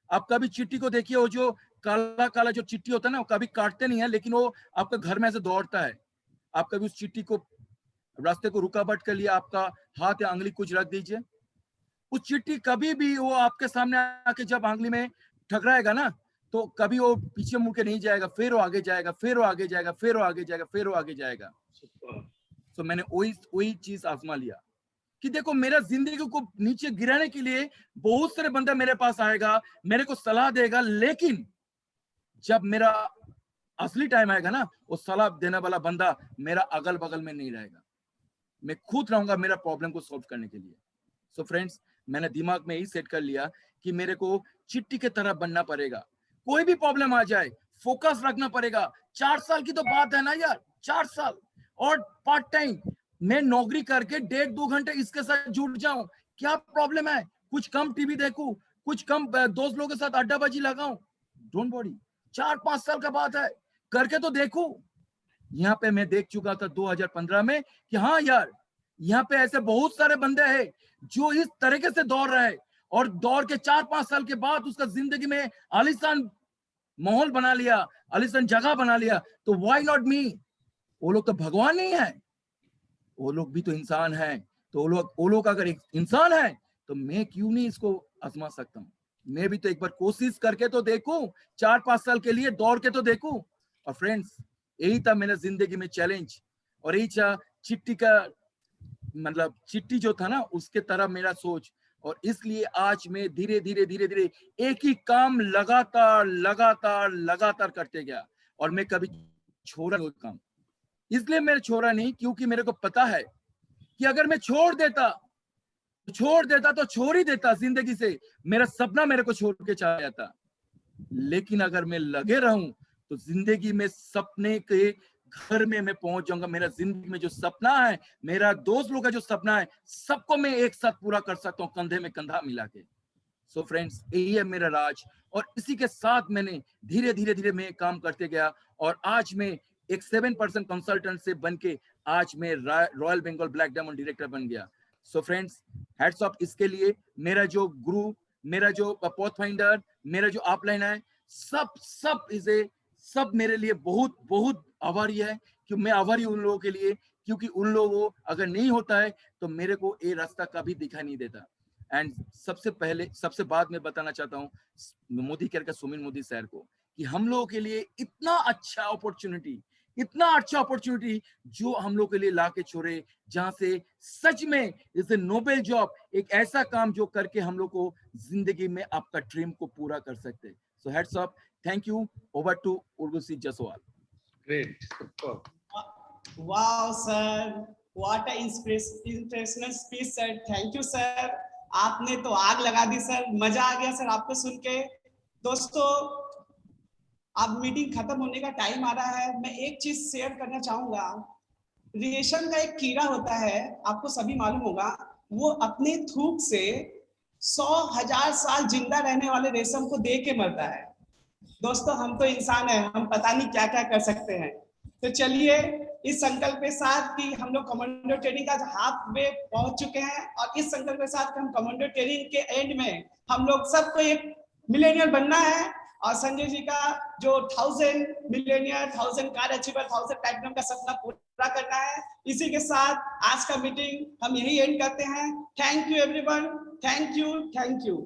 आप कभी चिट्ठी को देखिए, वो जो काला काला जो चिट्ठी होता है ना, वो कभी काटते नहीं है, लेकिन वो आपका घर में ऐसे दौड़ता है। आप कभी उस चिट्ठी को, रास्ते को रुकावट के लिए आपका हाथ या अंगुली कुछ रख दीजिए, उस चिट्ठी कभी भी वो आपके सामने आके जब अंगुली में ठकराएगा ना, तो कभी वो पीछे मुड़ के नहीं जाएगा, फिर वो आगे जाएगा, फिर वो आगे जाएगा, फिर वो आगे जाएगा, फिर वो आगे जाएगा। तो मैंने वही चीज आजमा लिया कि देखो, मेरा जिंदगी को नीचे गिराने के लिए बहुत सारे बंदा मेरे पास आएगा, मेरे को सलाह देगा, लेकिन जब मेरा असली टाइम आएगा ना, वो सलाह देने वाला बंदा मेरा अगल बगल में नहीं रहेगा, मैं खुद रहूंगा मेरा प्रॉब्लम को सॉल्व करने के लिए। सो फ्रेंड्स, मैंने दिमाग में यही सेट कर लिया कि मेरे को चिट्ठी की तरह बनना पड़ेगा। कोई भी प्रॉब्लम आ जाए, फोकस रखना पड़ेगा। 4 साल की तो बात है ना यार, 4 साल, और पार्ट टाइम मैं नौकरी करके 1.5-2 घंटे इसके साथ जुड़ जाऊं, क्या प्रॉब्लम है? कुछ कम टीवी देखूं, कुछ कम दोस्त लोगों के साथ अड्डाबाजी लगाऊं, डोंट वरी, 4-5 साल का बात है, करके तो देखूं। यहाँ पे मैं देख चुका था 2015 में कि हाँ यार, यहाँ पे ऐसे बहुत सारे बंदे हैं जो इस तरीके से दौड़ रहे हैं, और दौड़ के 4-5 साल के बाद उसका जिंदगी में आलीशान माहौल बना लिया, आलीशान जगह बना लिया। तो व्हाई नॉट मी? वो लोग तो भगवान नहीं है, वो लोग भी तो इंसान हैं। तो वो लोग अगर एक इंसान है तो मैं क्यों नहीं इसको आजमा सकता हूँ? मैं भी तो एक बार कोशिश करके तो देखूं, 4-5 साल के लिए दौड़ के तो देखूं। और फ्रेंड्स, यही था मेरे जिंदगी में चैलेंज, और यही था चिट्ठी का, मतलब चिट्ठी जो था ना, उसके तरह मेरा सोच। और इसलिए आज मैं धीरे धीरे एक ही काम लगातार करते गया, और मैं कभी छोड़ा नहीं काम। इसलिए मैं छोड़ा नहीं क्योंकि मेरे को पता है कि अगर मैं छोड़ देता छोड़ देता तो छोड़ ही देता जिंदगी से, मेरा सपना मेरे को छोड़ के चला जाता। लेकिन अगर मैं लगे रहूं तो जिंदगी में सपने के घर में मैं पहुंच जाऊंगा। मेरा जिंदगी में जो सपना है, मेरा दोस्त लोग का जो सपना है, सबको मैं एक साथ पूरा कर सकता हूँ, कंधे में कंधा मिला के। सो फ्रेंड्स, यही है मेरा राज, और इसी के साथ मैंने धीरे धीरे मैं काम करते गया, और आज मैं एक 7% कंसल्टेंट से बन के आज मैं Royal Bengal Black diamond director बन गया। सो फ्रेंड्स, हैट्स ऑफ इसके लिए। मेरा जो गुरु, मेरा जो पॉथ फाइंडर, मेरा जो अपलाइन है, सब मेरे लिए बहुत बहुत आभारी है। कि मैं आभारी उन लोगों के लिए, क्योंकि उन लोगों अगर नहीं होता है तो मेरे को ये रास्ता कभी दिखाई नहीं देता। एंड सबसे बाद में बताना चाहता हूँ मोदी केयर का सुमित मोदी सर को, कि हम लोगों के लिए इतना अच्छा अपॉर्चुनिटी जो हम लोग के लिए ला के छोड़े, जहां से सच में इज ए नोबेल जॉब, एक ऐसा काम जो करके हम लोग को जिंदगी में आपका ड्रीम को पूरा कर सकते। So heads up, thank you, over to Urvashi Jaswal. Great, wow sir, what a inspirational speech sir, thank you sir, आपने तो आग लगा दी सर, मजा आ गया सर आपको सुन के। दोस्तों, अब मीटिंग खत्म होने का टाइम आ रहा है। मैं एक चीज शेयर करना चाहूंगा। रेशम का एक कीड़ा होता है, आपको सभी मालूम होगा, वो अपने थूक से 100,000 साल जिंदा रहने वाले रेशम को दे के मरता है। दोस्तों, हम तो इंसान हैं, हम पता नहीं क्या क्या कर सकते हैं। तो चलिए, इस संकल्प के साथ कि हम लोग कमांडो ट्रेनिंग का हाफ वे पहुंच चुके हैं, और इस संकल्प के साथ हम कमांडो ट्रेनिंग के एंड में हम लोग सबको एक मिलेनियर बनना है, और संजय जी का जो 1000 मिलेनियर, 1000 कार अचीवर, 1000 प्लैटिनम का सपना पूरा करना है। इसी के साथ आज का मीटिंग हम यही एंड करते हैं। Thank you everyone, thank you.